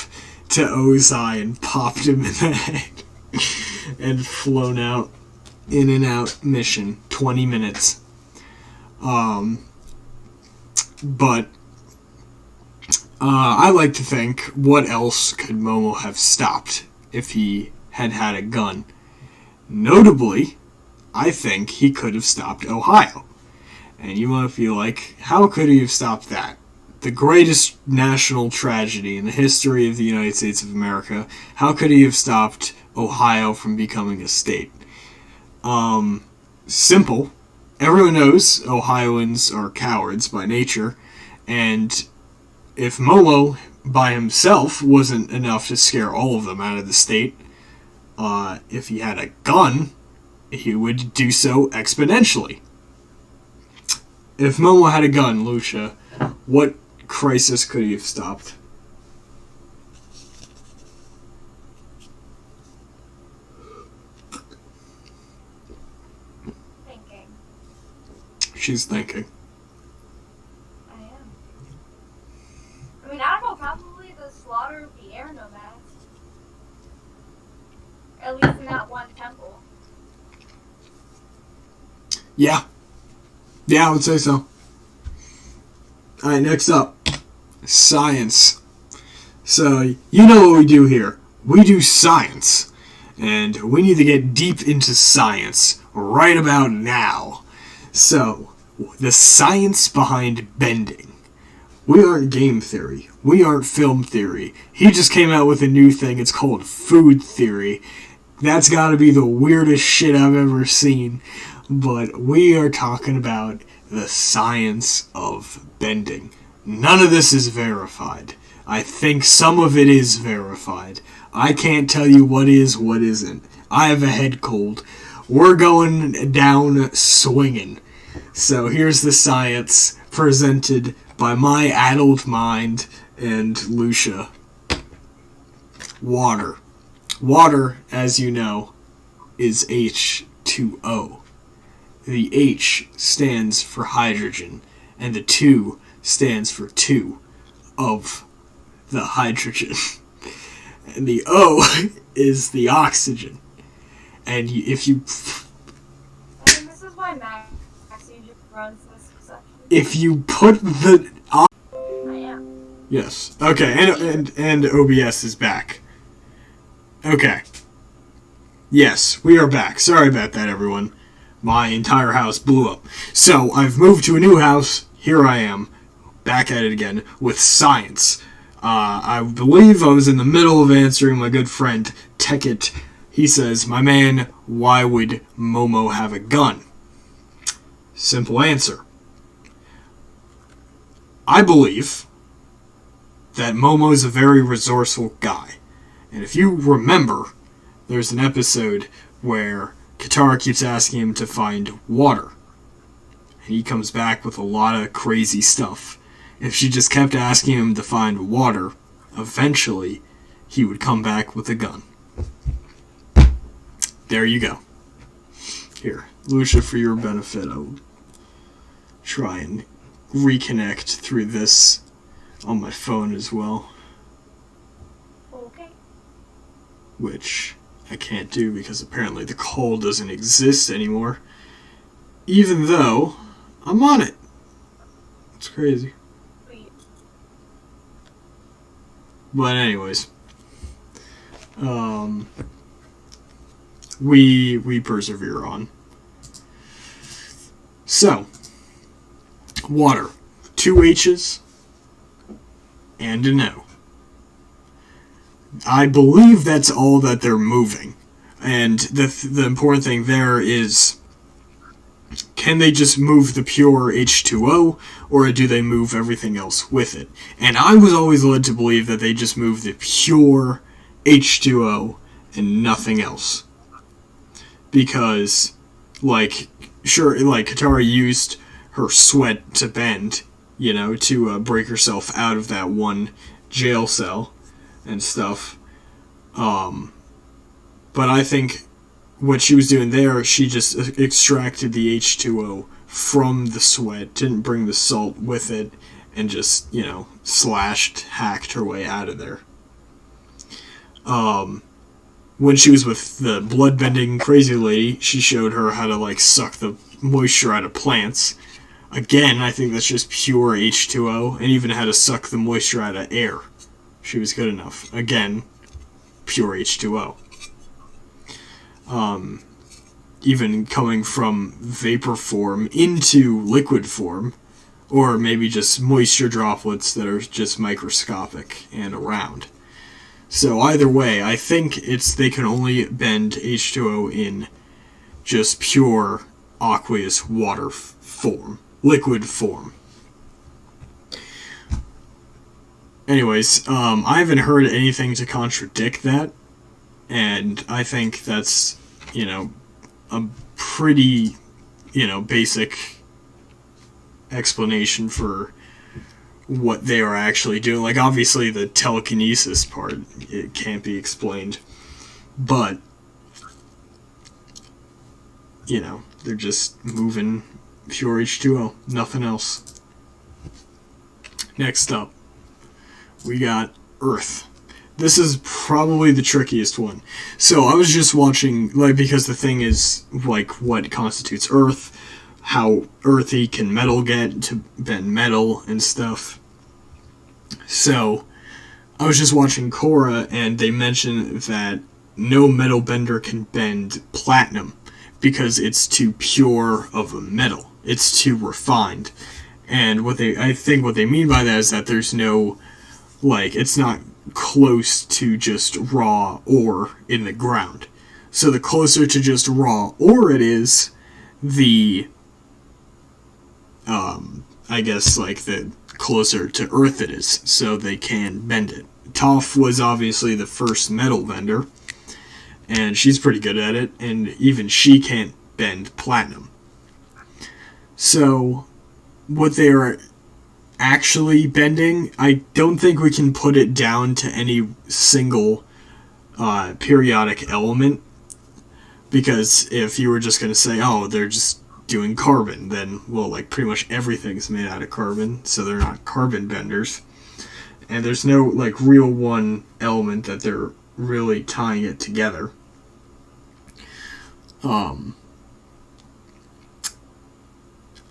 to Ozai and popped him in the head and flown out. In and out mission, 20 minutes. But I like to think, what else could Momo have stopped if he had had a gun? Notably, I think he could have stopped Ohio. And you might feel like, how could he have stopped that? The greatest national tragedy in the history of the United States of America. How could he have stopped Ohio from becoming a state? Simple. Everyone knows Ohioans are cowards by nature, and if Momo by himself wasn't enough to scare all of them out of the state, if he had a gun, he would do so exponentially. If Momo had a gun, Lucia, what crisis could he have stopped? Thinking. She's thinking. I am. I mean, I don't know, probably the slaughter of the air nomads. At least in that one temple. Yeah. Yeah, I would say so. Alright, next up. Science. So, you know what we do here. We do science. And we need to get deep into science right about now. So, the science behind bending. We aren't game theory. We aren't film theory. He just came out with a new thing. It's called food theory. That's gotta be the weirdest shit I've ever seen. But we are talking about the science of bending. None of this is verified. I think some of it is verified. I can't tell you what is, what isn't. I have a head cold. We're going down swinging. So here's the science presented by my addled mind and Lucia. Water. Water, as you know, is H2O. The H stands for hydrogen, and the 2 stands for 2 of the hydrogen. And the O is the oxygen. And if you... I mean, this is why Max usually runs this section. If you put the... I am. Yes. Okay, and OBS is back. Okay. Yes, we are back. Sorry about that, everyone. My entire house blew up. So, I've moved to a new house. Here I am, back at it again, with science. I believe I was in the middle of answering my good friend, Tekit. He says, my man, why would Momo have a gun? Simple answer. I believe that Momo's a very resourceful guy. And if you remember, there's an episode where Katara keeps asking him to find water. And he comes back with a lot of crazy stuff. If she just kept asking him to find water, eventually he would come back with a gun. There you go. Here, Lucia, for your benefit, I'll try and reconnect through this on my phone as well. Okay. Which I can't do because apparently the call doesn't exist anymore. Even though I'm on it. It's crazy. Sweet. But anyways. we persevere on. So, water. 2 H's and an O. I believe that's all that they're moving. And the important thing there is, can they just move the pure H2O, or do they move everything else with it? And I was always led to believe that they just move the pure H2O and nothing else. Because, like, sure, like, Katara used her sweat to bend, you know, to break herself out of that one jail cell and stuff. But I think what she was doing there, she just extracted the H2O from the sweat, didn't bring the salt with it, and just, you know, hacked her way out of there. When she was with the bloodbending crazy lady, she showed her how to, like, suck the moisture out of plants. Again, I think that's just pure H2O, and even how to suck the moisture out of air. She was good enough. Again, pure H2O. Even coming from vapor form into liquid form, or maybe just moisture droplets that are just microscopic and around. So either way, I think they can only bend H2O in just pure aqueous water form, liquid form. Anyways, I haven't heard anything to contradict that, and I think that's, you know, a pretty, you know, basic explanation for what they are actually doing. Like, obviously the telekinesis part, it can't be explained, but, you know, they're just moving pure H2O, nothing else. Next up, we got Earth. This is probably the trickiest one. So I was just watching, like, because the thing is, like, what constitutes Earth, how earthy can metal get to bend metal and stuff. So I was just watching Korra, and they mentioned that no metal bender can bend platinum because it's too pure of a metal. It's too refined. And I think what they mean by that is that there's no, like, it's not close to just raw ore in the ground. So the closer to just raw ore it is, the I guess, like, the closer to Earth it is, so they can bend it. Toph was obviously the first metal bender, and she's pretty good at it, and even she can't bend platinum. So what they are actually bending, I don't think we can put it down to any single periodic element, because if you were just going to say, oh, they're just doing carbon, then, well, like, pretty much everything's made out of carbon, so they're not carbon benders. And there's no, like, real one element that they're really tying it together. I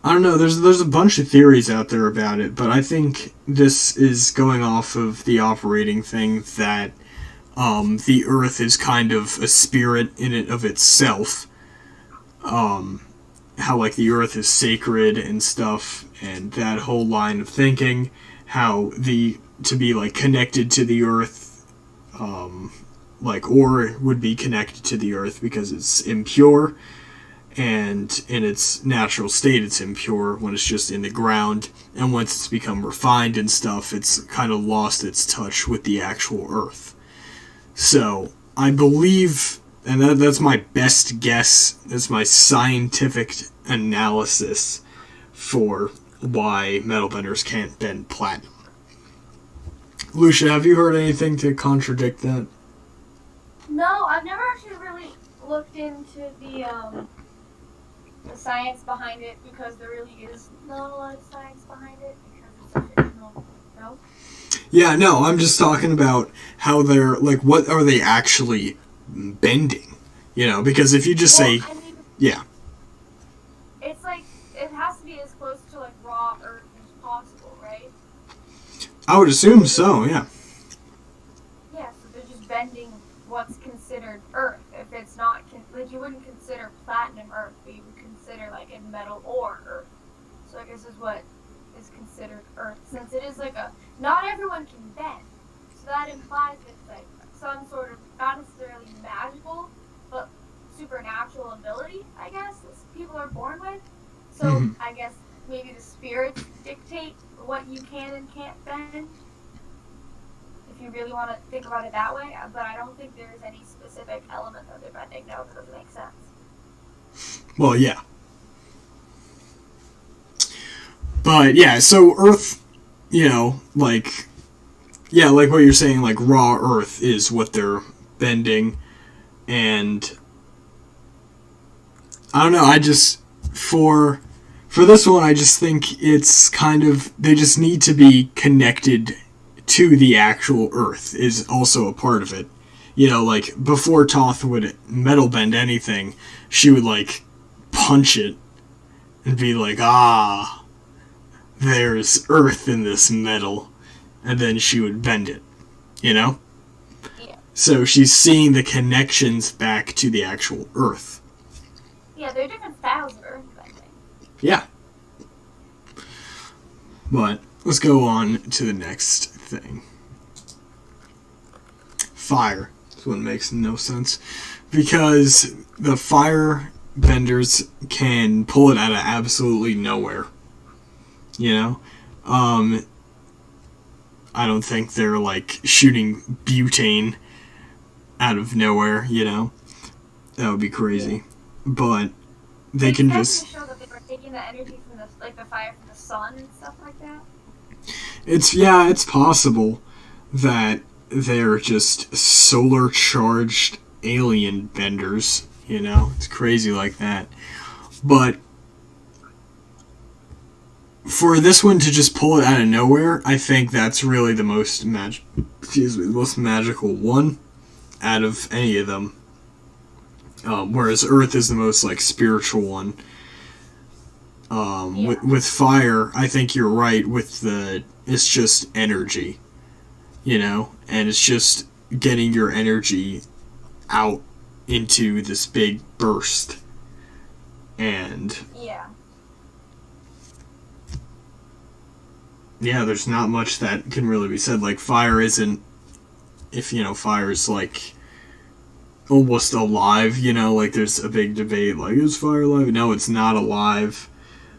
don't know, there's a bunch of theories out there about it, but I think this is going off of the operating thing that the Earth is kind of a spirit in it of itself. How, like, the Earth is sacred and stuff, and that whole line of thinking, how to be, like, connected to the Earth, like, ore would be connected to the Earth because it's impure, and in its natural state it's impure when it's just in the ground, and once it's become refined and stuff, it's kind of lost its touch with the actual Earth. So I believe, and that's my best guess, that's my scientific analysis for why metal benders can't bend platinum. Lucia, have you heard anything to contradict that? No, I've never actually really looked into the science behind it, because there really is not a lot of science behind it, because it's a fictional show. Yeah, no, I'm just talking about how they're, like, what are they actually bending? You know, because if you just say, I mean, yeah. It's like, it has to be as close to, like, raw earth as possible, right? I would assume so, yeah. Yeah, so they're just bending what's considered earth. If it's not, like you wouldn't consider platinum Earth, but you would consider like a metal ore Earth. So I guess is what is considered Earth, since it is like not everyone can bend. So that implies that it's like some sort of, not necessarily magical, but supernatural ability, I guess, that people are born with. So I guess maybe the spirits dictate what you can and can't bend, if you really want to think about it that way. But I don't think there's any specific element of their bending. No, it doesn't make sense. Well, yeah. But, yeah, so Earth, like what you're saying, like, raw Earth is what they're bending, and I don't know, I just, for this one, I just think it's kind of, they just need to be connected to the actual Earth is also a part of it. Like, before Toth would metal bend anything, she would, like, punch it and be like, there's Earth in this metal, and then she would bend it, Yeah. So she's seeing the connections back to the actual Earth. Yeah, there are different styles of Earth bending. Yeah. But let's go on to the next thing. Fire. This one makes no sense. Because the fire benders can pull it out of absolutely nowhere. I don't think they're like shooting butane out of nowhere, That would be crazy. But they can just... show that they were taking the energy from the fire from the sun and stuff like that. It's possible that they're just solar charged alien benders, It's crazy like that. But for this one to just pull it out of nowhere, I think that's really the most magical one out of any of them. Whereas Earth is the most like spiritual one. With fire, I think you're right. It's just energy, and it's just getting your energy out into this big burst, and there's not much that can really be said. Like, fire isn't, if fire's like almost alive, like there's a big debate, like, is fire alive? No, it's not alive,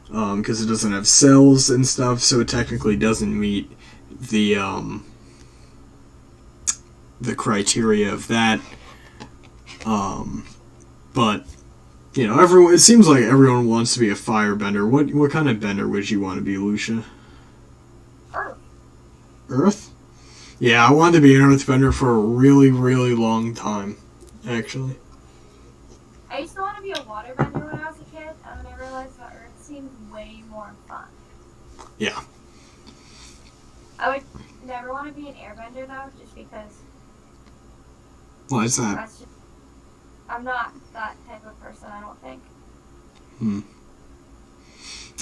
because it doesn't have cells and stuff, so it technically doesn't meet the criteria of that. But everyone, it seems like everyone wants to be a firebender. What kind of bender would you want to be, Lucia? Earth? Yeah, I wanted to be an earthbender for a really, really long time, actually. I used to want to be a waterbender when I was a kid, and then I realized that Earth seemed way more fun. Yeah. I would never want to be an airbender, though, just because... Why is that? I'm not that type of person, I don't think.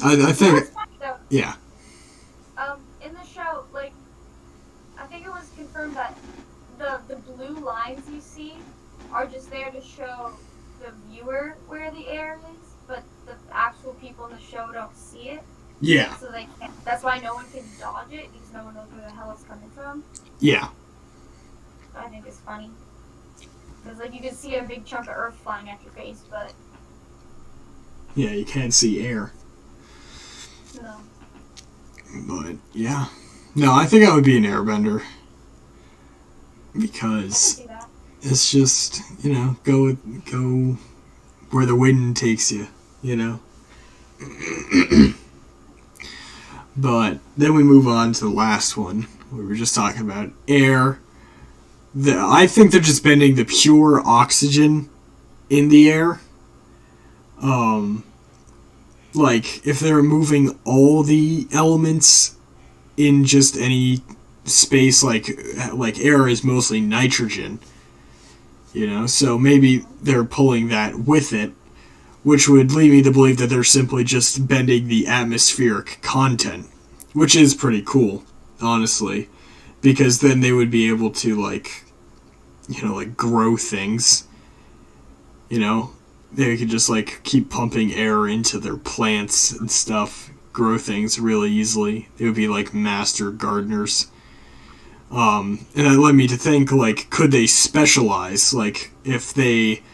I think... Funny, though. Yeah. In the show, like, I think it was confirmed that the blue lines you see are just there to show the viewer where the air is, but the actual people in the show don't see it. Yeah. So they can't. That's why no one can dodge it, because no one knows where the hell it's coming from. Yeah. I think it's funny. Because, like, you can see a big chunk of Earth flying at your face, but... Yeah, you can't see air. No. But, yeah. No, I think I would be an airbender. Because it's just, go where the wind takes you, But then we move on to the last one. We were just talking about air. I think they're just bending the pure oxygen in the air. Like, if they're moving all the elements in just any space, like air is mostly nitrogen, so maybe they're pulling that with it, which would lead me to believe that they're simply just bending the atmospheric content, which is pretty cool, honestly, because then they would be able to, like grow things, you know, they could just like keep pumping air into their plants and stuff, grow things really easily. They would be like master gardeners. And that led me to think, like, could they specialize? Like, if they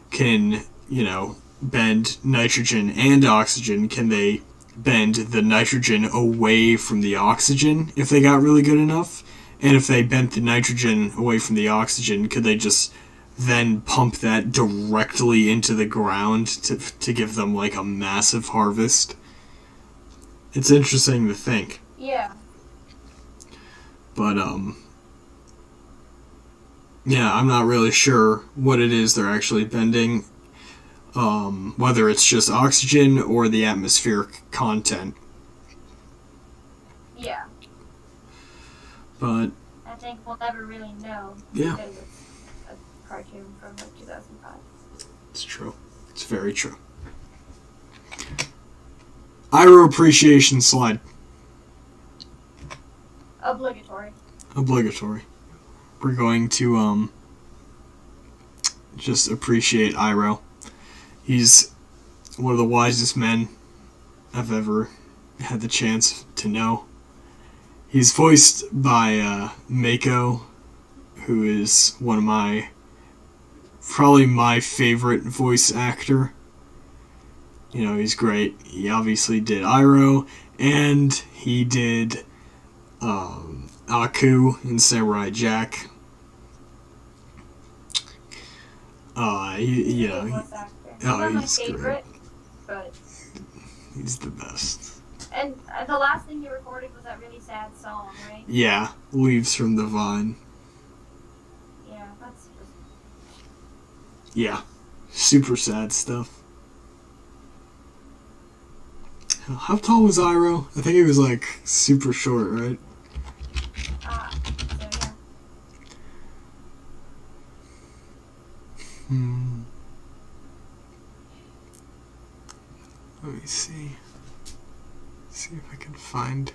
can, you know, bend nitrogen and oxygen, can they bend the nitrogen away from the oxygen if they got really good enough? And if they bent the nitrogen away from the oxygen, could they just then pump that directly into the ground to give them, like, a massive harvest? It's interesting to think. Yeah. But, yeah, I'm not really sure what it is they're actually bending. Whether it's just oxygen or the atmospheric content. Yeah. But I think we'll never really know. Yeah. Because it's a cartoon from like 2005. It's true. It's very true. Iroh appreciation slide. Obligatory. We're going to just appreciate Iroh. He's one of the wisest men I've ever had the chance to know. He's voiced by Mako, who is probably my favorite voice actor. You know, he's great. He obviously did Iroh, and he did Aku in Samurai Jack. He's not my favorite, but he's the best. And the last thing he recorded was that really sad song, right? Yeah, Leaves from the Vine. Yeah, that's just... Yeah, super sad stuff. How tall was Iroh? I think he was like super short, right? So yeah. Let me see. See if I can find.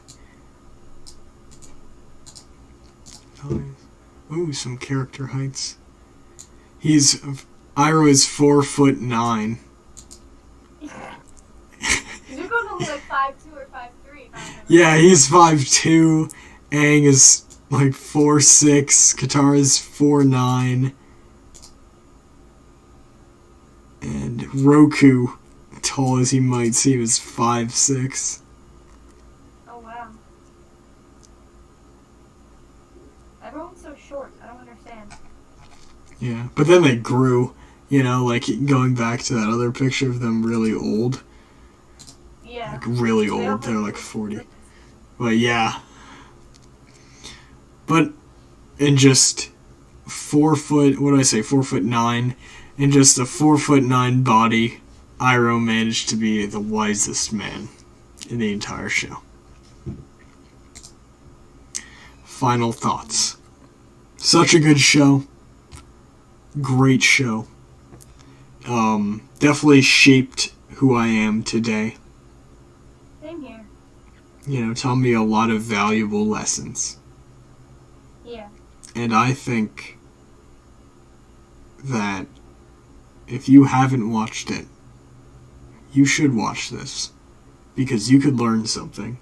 Ooh, some character heights. Iroh is 4'9". You're going to like 5'2" or 5'3". Yeah, he's 5'2". Aang is like 4'6". Katara's 4'9". And Roku, tall as he might seem, is 5'6". Oh wow. Everyone's so short. I don't understand. Yeah, but then they grew. You know, like going back to that other picture of them really old. Yeah. Like really old. They're like 40. But yeah. But in just 4'9", in just a 4'9" body, Iroh managed to be the wisest man in the entire show. Final thoughts. Such a good show. Great show. Definitely shaped who I am today. Same here. You know, taught me a lot of valuable lessons. Yeah. And I think that if you haven't watched it, you should watch this. Because you could learn something.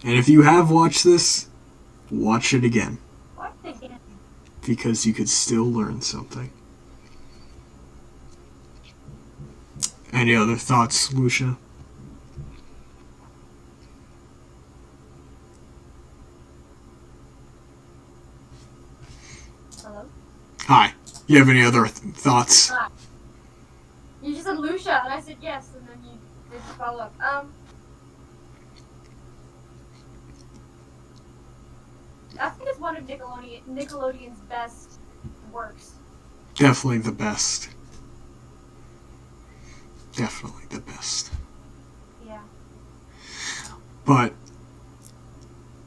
And if you have watched this, watch it again. Watch it again. Because you could still learn something. Any other thoughts, Lucia? Hello? Hi. You have any other thoughts? Hi. You just said Lucia, and I said yes, and then you did the follow-up. I think it's one of Nickelodeon's best works. Definitely the best. Definitely the best. Yeah. But,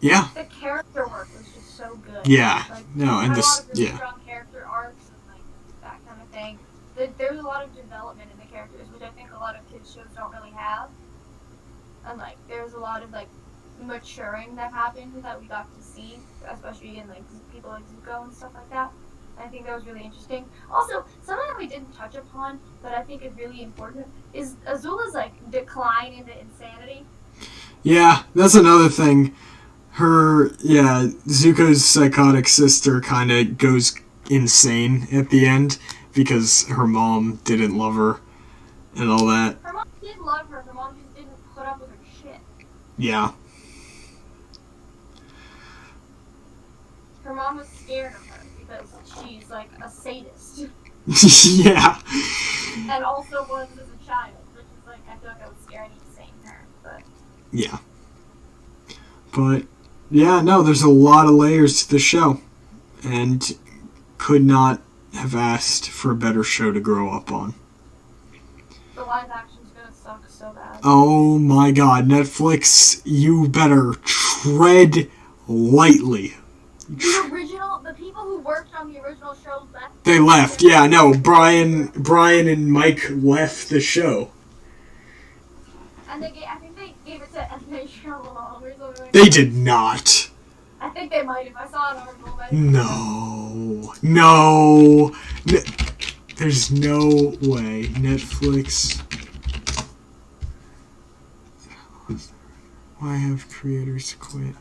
yeah. The character work was just so good. Yeah. Like, No, and this, a lot of really yeah. strong character arcs and like that kind of thing. There's a lot of development in the characters, which I think a lot of kids shows don't really have. And like, there's a lot of like maturing that happened that we got to see, especially in like people like Zuko and stuff like that. I think that was really interesting. Also, something that we didn't touch upon, but I think is really important, is Azula's like decline into insanity. Yeah, that's another thing. Zuko's psychotic sister kind of goes insane at the end because her mom didn't love her and all that. Her mom did love her. Her mom just didn't put up with her shit. Yeah. Her mom was scared of her because she's like a sadist. Yeah. And also was as a child, which is like, I feel like I would scare any insane parent, but. Yeah. But, yeah, no, there's a lot of layers to the show. And could not have asked for a better show to grow up on. The live action's gonna suck so bad. Oh my god, Netflix, you better tread lightly. The people who worked on the original show left. They left, yeah, no, Brian and Mike left the show. And I think they gave it to M. Night Shyamalan or something like They did not. I think they might if I saw an article about it. No. There's no way. Netflix. Why have creators quit?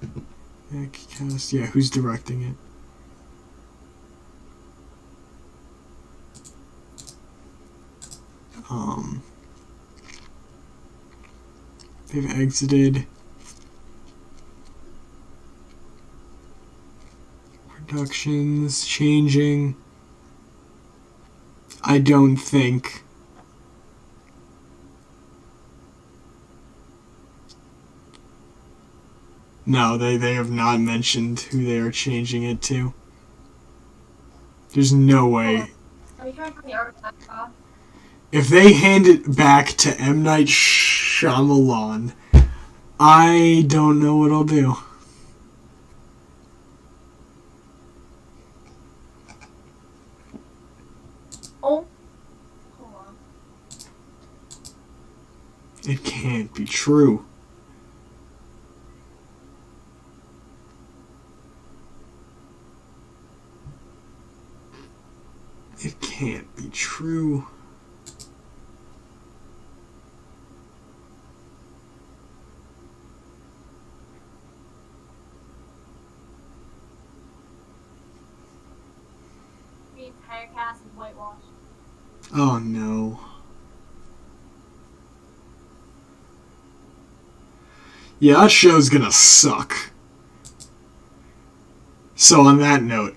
Cast. Yeah, who's directing it? They've exited. Productions changing. I don't think. No, they have not mentioned who they are changing it to. There's no way. Are you trying to find the article? If they hand it back to M. Night Shyamalan, I don't know what I'll do. Oh. Hold on. It can't be true. It can't be true. The entire cast is whitewashed. Oh no. Yeah, that show's gonna suck. So on that note,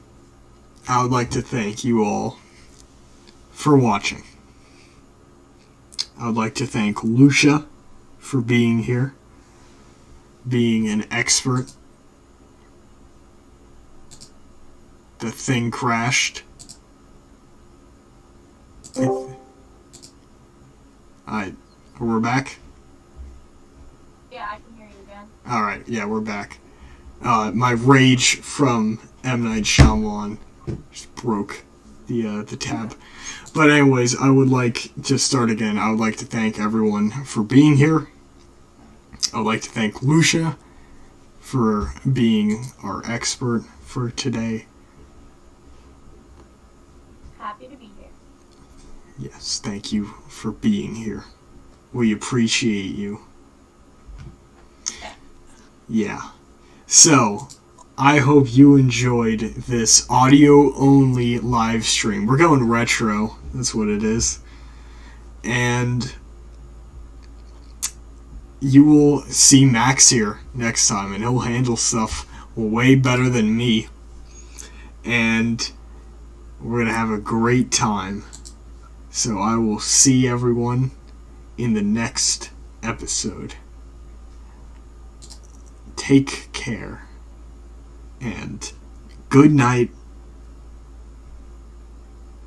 I would like to thank you all for watching. I would like to thank Lucia for being here, being an expert. The thing crashed. We're back? Yeah, I can hear you again. Alright, yeah, we're back. My rage from M. Night Shyamalan just broke the tab. But anyways, I would like to start again. I would like to thank everyone for being here. I would like to thank Lucia for being our expert for today. Happy to be here. Yes, thank you for being here. We appreciate you. Yeah. So, I hope you enjoyed this audio-only live stream. We're going retro. That's what it is. And you will see Max here next time, and he'll handle stuff way better than me. And we're going to have a great time. So I will see everyone in the next episode. Take care. And good night.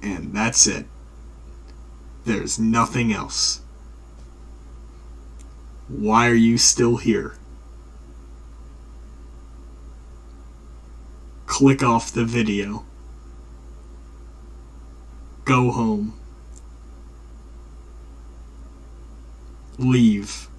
And that's it. There's nothing else. Why are you still here? Click off the video. Go home. Leave.